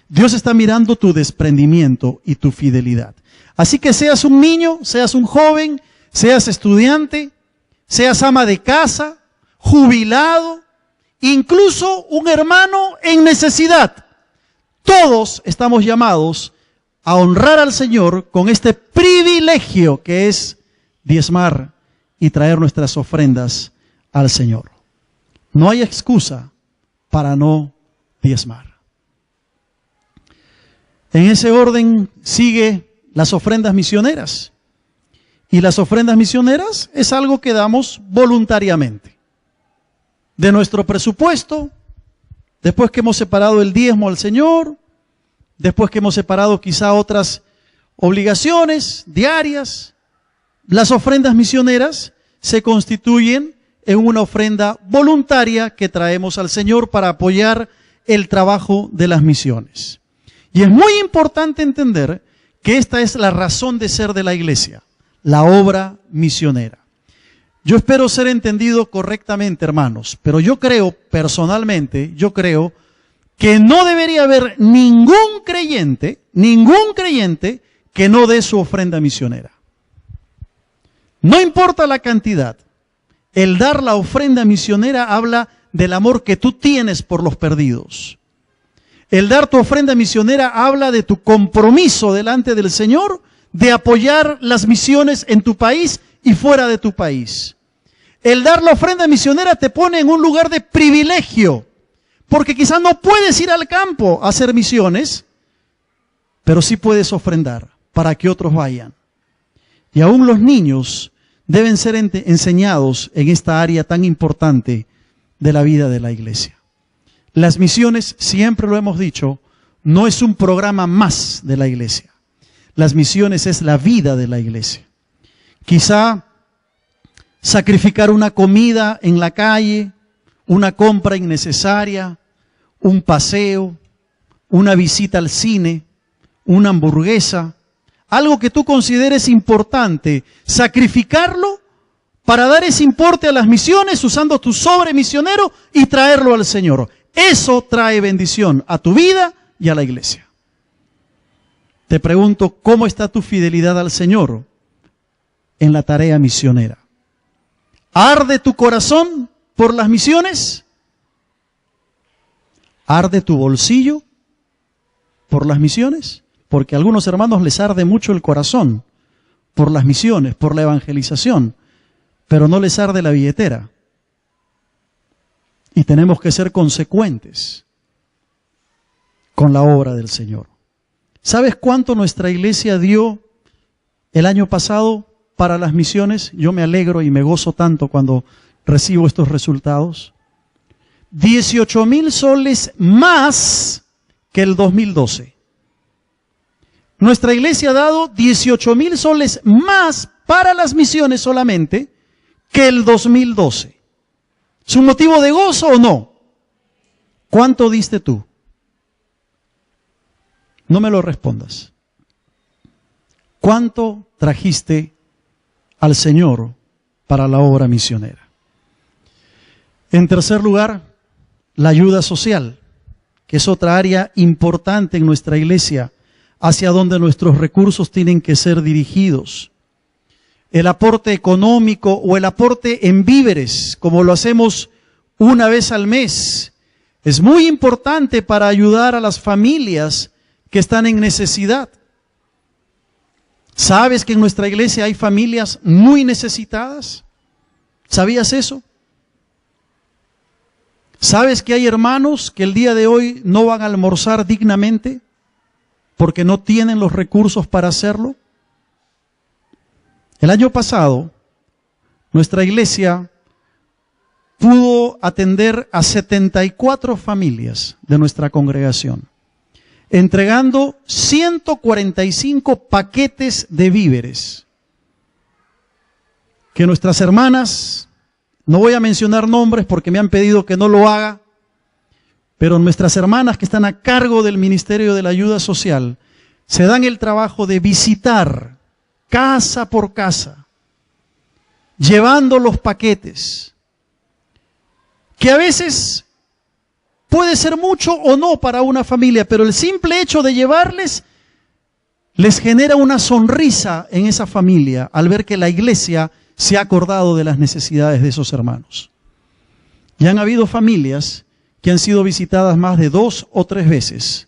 Dios está mirando tu desprendimiento y tu fidelidad. Así que seas un niño, seas un joven, seas estudiante, seas ama de casa, jubilado, incluso un hermano en necesidad. Todos estamos llamados a honrar al Señor con este privilegio que es diezmar y traer nuestras ofrendas al Señor. No hay excusa para no diezmar. En ese orden sigue las ofrendas misioneras. Y las ofrendas misioneras es algo que damos voluntariamente. De nuestro presupuesto, después que hemos separado el diezmo al Señor, después que hemos separado quizá otras obligaciones diarias, las ofrendas misioneras se constituyen en una ofrenda voluntaria que traemos al Señor para apoyar el trabajo de las misiones. Y es muy importante entender que esta es la razón de ser de la iglesia, la obra misionera. Yo espero ser entendido correctamente, hermanos, pero yo creo, personalmente, que no debería haber ningún creyente que no dé su ofrenda misionera. No importa la cantidad, el dar la ofrenda misionera habla del amor que tú tienes por los perdidos. El dar tu ofrenda misionera habla de tu compromiso delante del Señor de apoyar las misiones en tu país y fuera de tu país. El dar la ofrenda misionera te pone en un lugar de privilegio, porque quizás no puedes ir al campo a hacer misiones, pero sí puedes ofrendar para que otros vayan. Y aún los niños deben ser enseñados en esta área tan importante de la vida de la iglesia. Las misiones, siempre lo hemos dicho, no es un programa más de la iglesia. Las misiones es la vida de la iglesia. Quizá sacrificar una comida en la calle, una compra innecesaria, un paseo, una visita al cine, una hamburguesa, algo que tú consideres importante, sacrificarlo para dar ese importe a las misiones usando tu sobre misionero y traerlo al Señor. Eso trae bendición a tu vida y a la iglesia. Te pregunto, ¿cómo está tu fidelidad al Señor en la tarea misionera? ¿Arde tu corazón por las misiones? ¿Arde tu bolsillo por las misiones? Porque a algunos hermanos les arde mucho el corazón por las misiones, por la evangelización, pero no les arde la billetera. Y tenemos que ser consecuentes con la obra del Señor. ¿Sabes cuánto nuestra iglesia dio el año pasado para las misiones? Yo me alegro y me gozo tanto cuando recibo estos resultados. 18,000 soles más que el 2012. Nuestra iglesia ha dado 18,000 soles más para las misiones solamente que el 2012. ¿Es un motivo de gozo o no? ¿Cuánto diste tú? No me lo respondas. ¿Cuánto trajiste al Señor para la obra misionera? En tercer lugar, la ayuda social, que es otra área importante en nuestra iglesia, hacia donde nuestros recursos tienen que ser dirigidos. El aporte económico o el aporte en víveres, como lo hacemos una vez al mes, es muy importante para ayudar a las familias que están en necesidad. ¿Sabes que en nuestra iglesia hay familias muy necesitadas? ¿Sabías eso? ¿Sabes que hay hermanos que el día de hoy no van a almorzar dignamente porque no tienen los recursos para hacerlo? El año pasado, nuestra iglesia pudo atender a 74 familias de nuestra congregación, entregando 145 paquetes de víveres, que nuestras hermanas, no voy a mencionar nombres porque me han pedido que no lo haga, pero nuestras hermanas que están a cargo del Ministerio de la Ayuda Social, se dan el trabajo de visitar casa por casa, llevando los paquetes, que a veces puede ser mucho o no para una familia, pero el simple hecho de llevarles les genera una sonrisa en esa familia al ver que la iglesia se ha acordado de las necesidades de esos hermanos. Y han habido familias que han sido visitadas más de 2 o 3 veces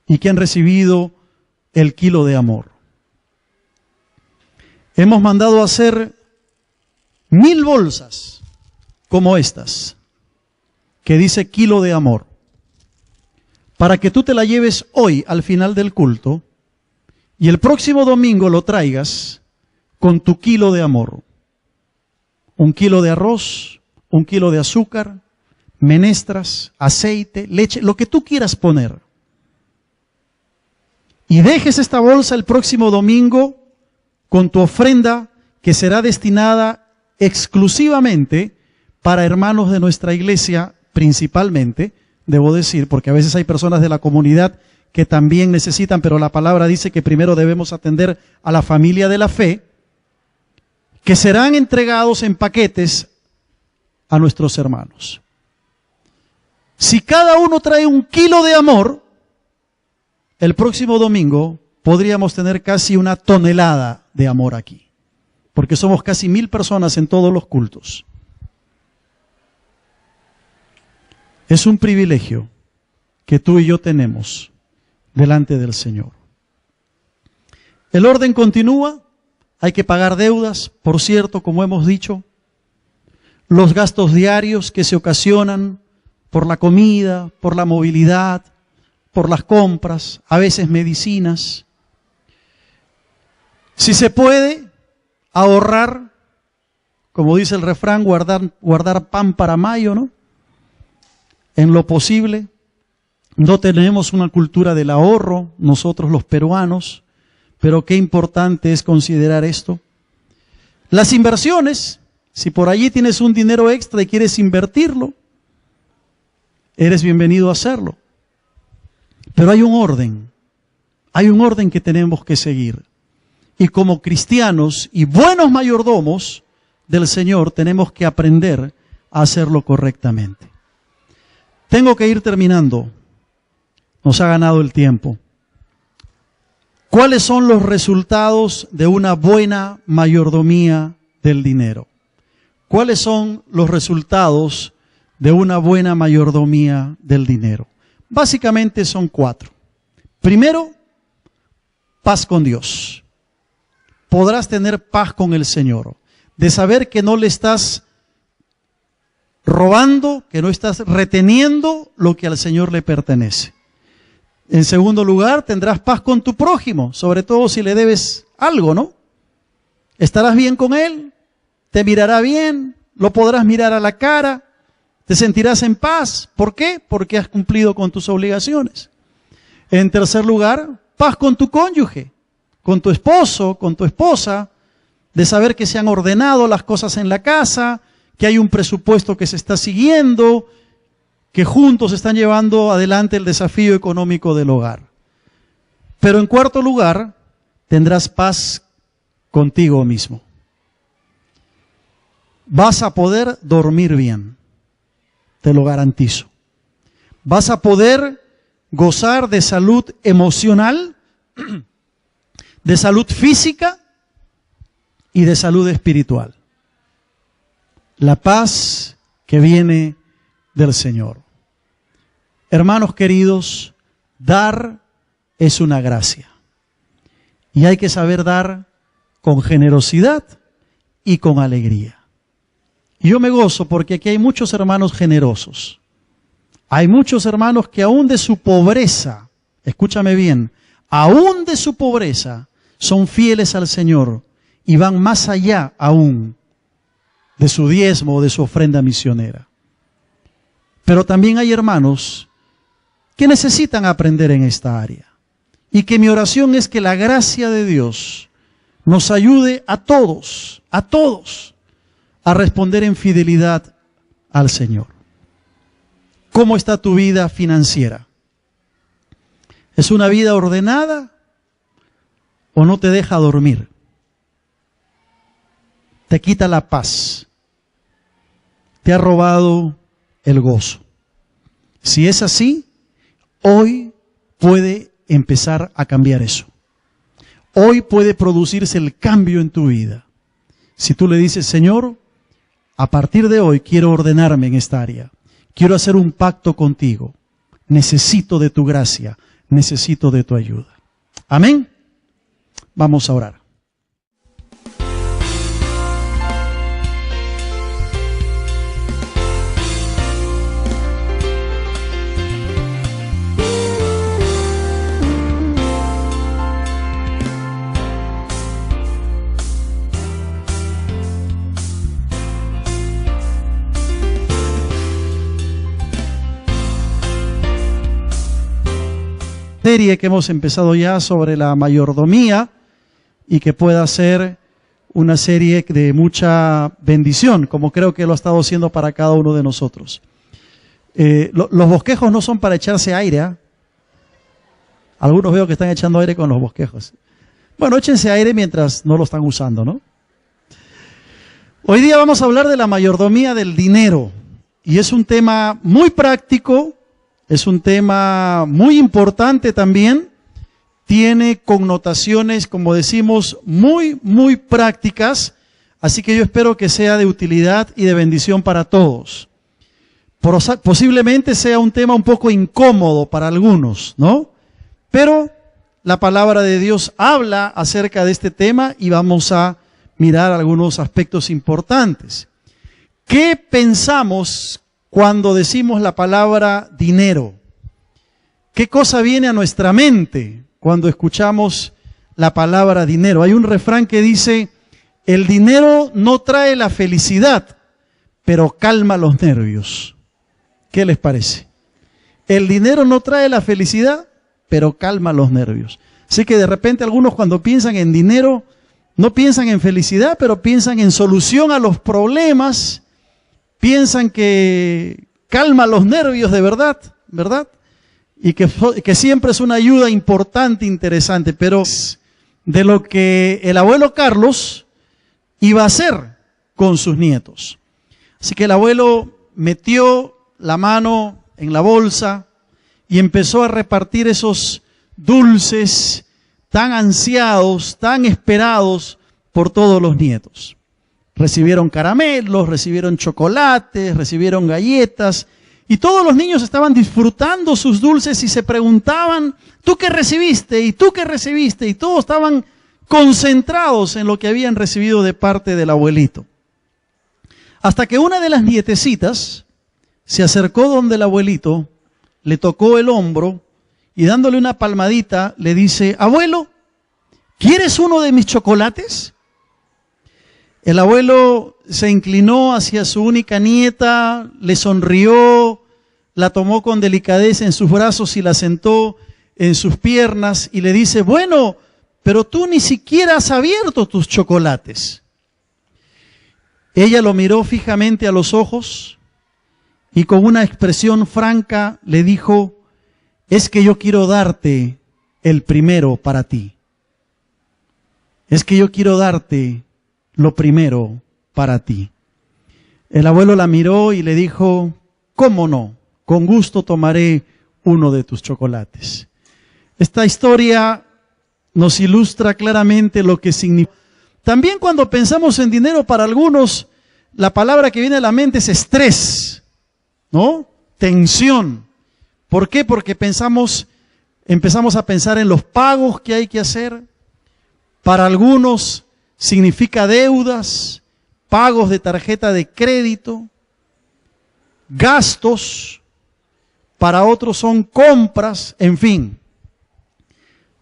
y que han recibido el kilo de amor. Hemos mandado a hacer 1000 bolsas como estas, que dice kilo de amor, para que tú te la lleves hoy al final del culto y el próximo domingo lo traigas con tu kilo de amor. 1 kilo de arroz, 1 kilo de azúcar, menestras, aceite, leche, lo que tú quieras poner. Y dejes esta bolsa el próximo domingo con tu ofrenda que será destinada exclusivamente para hermanos de nuestra iglesia, principalmente, debo decir, porque a veces hay personas de la comunidad que también necesitan, pero la palabra dice que primero debemos atender a la familia de la fe, que serán entregados en paquetes a nuestros hermanos. Si cada uno trae 1 kilo de amor, el próximo domingo podríamos tener casi 1 tonelada de amor aquí, porque somos casi 1000 personas en todos los cultos. Es un privilegio que tú y yo tenemos delante del Señor. El orden continúa, hay que pagar deudas, por cierto, como hemos dicho, los gastos diarios que se ocasionan por la comida, por la movilidad, por las compras, a veces medicinas. Si se puede, ahorrar, como dice el refrán, guardar pan para mayo, ¿no? En lo posible. No tenemos una cultura del ahorro, nosotros los peruanos, pero qué importante es considerar esto. Las inversiones, si por allí tienes un dinero extra y quieres invertirlo, eres bienvenido a hacerlo. Pero hay un orden que tenemos que seguir. Y como cristianos y buenos mayordomos del Señor, tenemos que aprender a hacerlo correctamente. Tengo que ir terminando. Nos ha ganado el tiempo. ¿Cuáles son los resultados de una buena mayordomía del dinero? ¿Cuáles son los resultados de una buena mayordomía del dinero? Básicamente son 4. Primero, paz con Dios. Podrás tener paz con el Señor, de saber que no le estás robando, que no estás reteniendo lo que al Señor le pertenece. En segundo lugar, tendrás paz con tu prójimo, sobre todo si le debes algo, ¿no? Estarás bien con él, te mirará bien, lo podrás mirar a la cara, te sentirás en paz. ¿Por qué? Porque has cumplido con tus obligaciones. En tercer lugar, paz con tu cónyuge, con tu esposo, con tu esposa, de saber que se han ordenado las cosas en la casa, que hay un presupuesto que se está siguiendo, que juntos están llevando adelante el desafío económico del hogar. Pero en cuarto lugar, tendrás paz contigo mismo. Vas a poder dormir bien, te lo garantizo. Vas a poder gozar de salud emocional, de salud física y de salud espiritual. La paz que viene del Señor. Hermanos queridos, dar es una gracia. Y hay que saber dar con generosidad y con alegría. Y yo me gozo porque aquí hay muchos hermanos generosos. Hay muchos hermanos que aún de su pobreza, escúchame bien, aún de su pobreza, son fieles al Señor y van más allá aún de su diezmo o de su ofrenda misionera. Pero también hay hermanos que necesitan aprender en esta área. Y que mi oración es que la gracia de Dios nos ayude a todos, a responder en fidelidad al Señor. ¿Cómo está tu vida financiera? ¿Es una vida ordenada o no te deja dormir? Te quita la paz. Te ha robado el gozo. Si es así, hoy puede empezar a cambiar eso. Hoy puede producirse el cambio en tu vida. Si tú le dices, Señor, a partir de hoy quiero ordenarme en esta área. Quiero hacer un pacto contigo. Necesito de tu gracia. Necesito de tu ayuda. Amén. Vamos a orar. Serie que hemos empezado ya sobre la mayordomía y que pueda ser una serie de mucha bendición, como creo que lo ha estado haciendo para cada uno de nosotros. Los bosquejos no son para echarse aire, Algunos veo que están echando aire con los bosquejos. Bueno, échense aire mientras no lo están usando, ¿no? Hoy día vamos a hablar de la mayordomía del dinero. Y es un tema muy práctico, es un tema muy importante también. Tiene connotaciones, como decimos, muy prácticas. Así que yo espero que sea de utilidad y de bendición para todos. Posiblemente sea un tema un poco incómodo para algunos, ¿no? Pero la palabra de Dios habla acerca de este tema y vamos a mirar algunos aspectos importantes. ¿Qué pensamos cuando decimos la palabra dinero? ¿Qué cosa viene a nuestra mente cuando escuchamos la palabra dinero? Hay un refrán que dice, el dinero no trae la felicidad, pero calma los nervios. ¿Qué les parece? El dinero no trae la felicidad, pero calma los nervios. Así que de repente algunos cuando piensan en dinero, no piensan en felicidad, pero piensan en solución a los problemas, piensan que calma los nervios de verdad, ¿verdad? Y que siempre es una ayuda importante, interesante, pero de lo que el abuelo Carlos iba a hacer con sus nietos. Así que el abuelo metió la mano en la bolsa y empezó a repartir esos dulces tan ansiados, tan esperados por todos los nietos. Recibieron caramelos, recibieron chocolates, recibieron galletas y todos los niños estaban disfrutando sus dulces y se preguntaban, ¿tú qué recibiste? ¿Y tú qué recibiste? Y todos estaban concentrados en lo que habían recibido de parte del abuelito. Hasta que una de las nietecitas se acercó donde el abuelito, le tocó el hombro y dándole una palmadita le dice, abuelo, ¿quieres uno de mis chocolates? El abuelo se inclinó hacia su única nieta, le sonrió, la tomó con delicadeza en sus brazos y la sentó en sus piernas y le dice, bueno, pero tú ni siquiera has abierto tus chocolates. Ella lo miró fijamente a los ojos y con una expresión franca le dijo, es que yo quiero darte el primero para ti. Es que yo quiero darte lo primero para ti. El abuelo la miró y le dijo, ¿cómo no? Con gusto tomaré uno de tus chocolates. Esta historia nos ilustra claramente lo que significa. También cuando pensamos en dinero, para algunos, la palabra que viene a la mente es estrés, ¿no? Tensión. ¿Por qué? Porque empezamos a pensar en los pagos que hay que hacer. Para algunos significa deudas, pagos de tarjeta de crédito, gastos. Para otros son compras, en fin.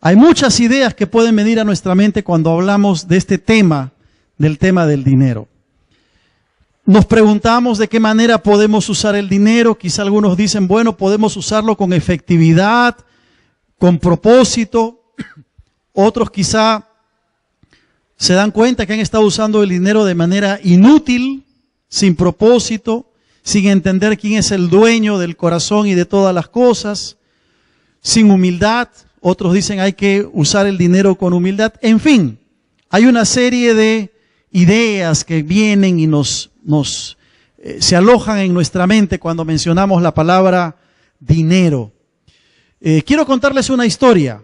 Hay muchas ideas que pueden venir a nuestra mente cuando hablamos de este tema, del tema del dinero. Nos preguntamos de qué manera podemos usar el dinero. Quizá algunos dicen, bueno, podemos usarlo con efectividad, con propósito. Otros quizá se dan cuenta que han estado usando el dinero de manera inútil, sin propósito, sin entender quién es el dueño del corazón y de todas las cosas, sin humildad. Otros dicen hay que usar el dinero con humildad. En fin, hay una serie de ideas que vienen y se alojan en nuestra mente cuando mencionamos la palabra dinero. Quiero contarles una historia.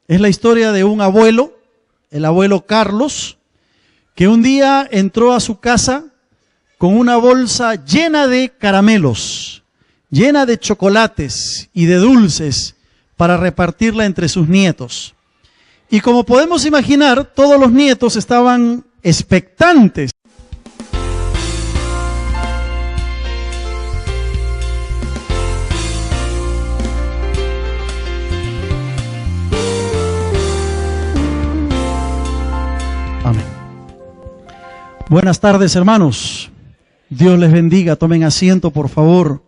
Es la historia de un abuelo, el abuelo Carlos, que un día entró a su casa con una bolsa llena de caramelos, llena de chocolates y de dulces para repartirla entre sus nietos. Y como podemos imaginar, todos los nietos estaban expectantes. Amén. Buenas tardes, hermanos. Dios les bendiga. Tomen asiento, por favor.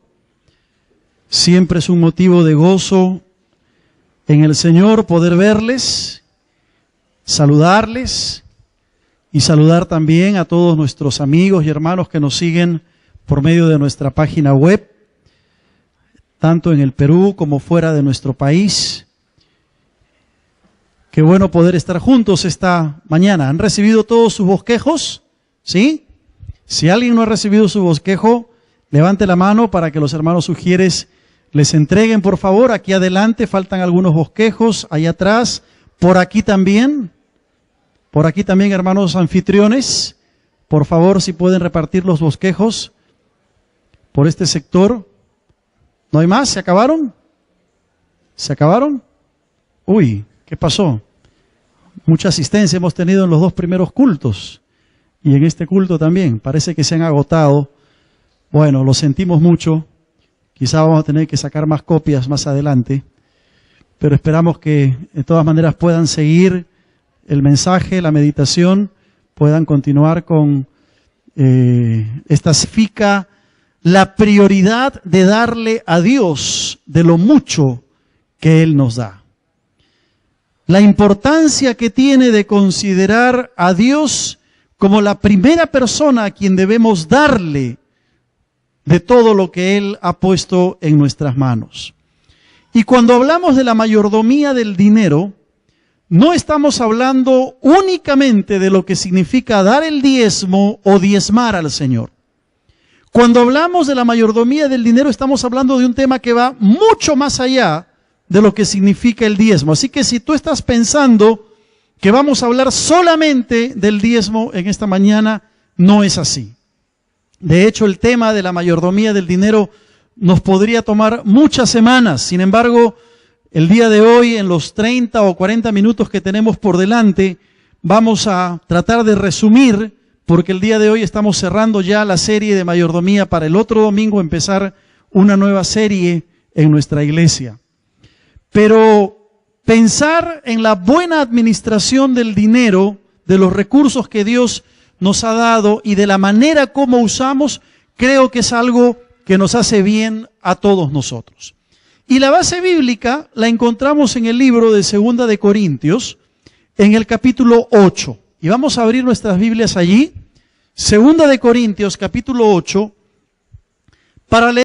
Siempre es un motivo de gozo en el Señor poder verles, saludarles y saludar también a todos nuestros amigos y hermanos que nos siguen por medio de nuestra página web, tanto en el Perú como fuera de nuestro país. Qué bueno poder estar juntos esta mañana. ¿Han recibido todos sus bosquejos? ¿Sí? Si alguien no ha recibido su bosquejo, levante la mano para que los hermanos sugieres les entreguen, por favor. Aquí adelante faltan algunos bosquejos, allá atrás, por aquí también, hermanos anfitriones. Por favor, si pueden repartir los bosquejos por este sector. ¿No hay más? ¿Se acabaron? ¿Se acabaron? Uy, ¿qué pasó? Mucha asistencia hemos tenido en los 2 primeros cultos y en este culto también. Parece que se han agotado. Bueno, lo sentimos mucho. Quizá vamos a tener que sacar más copias más adelante, pero esperamos que de todas maneras puedan seguir el mensaje, la meditación, puedan continuar con esta significa la prioridad de darle a Dios de lo mucho que Él nos da. La importancia que tiene de considerar a Dios como la primera persona a quien debemos darle de todo lo que Él ha puesto en nuestras manos. Y cuando hablamos de la mayordomía del dinero, no estamos hablando únicamente de lo que significa dar el diezmo o diezmar al Señor. Cuando hablamos de la mayordomía del dinero, estamos hablando de un tema que va mucho más allá de lo que significa el diezmo. Así que si tú estás pensando que vamos a hablar solamente del diezmo en esta mañana, no es así. De hecho, el tema de la mayordomía del dinero nos podría tomar muchas semanas. Sin embargo, el día de hoy, en los 30 o 40 minutos que tenemos por delante, vamos a tratar de resumir, porque el día de hoy estamos cerrando ya la serie de mayordomía para el otro domingo empezar una nueva serie en nuestra iglesia. Pero pensar en la buena administración del dinero, de los recursos que Dios nos ha dado y de la manera como usamos, creo que es algo que nos hace bien a todos nosotros. Y la base bíblica la encontramos en el libro de 2 de Corintios, en el capítulo 8. Y vamos a abrir nuestras Biblias allí, 2 de Corintios, capítulo 8, para leer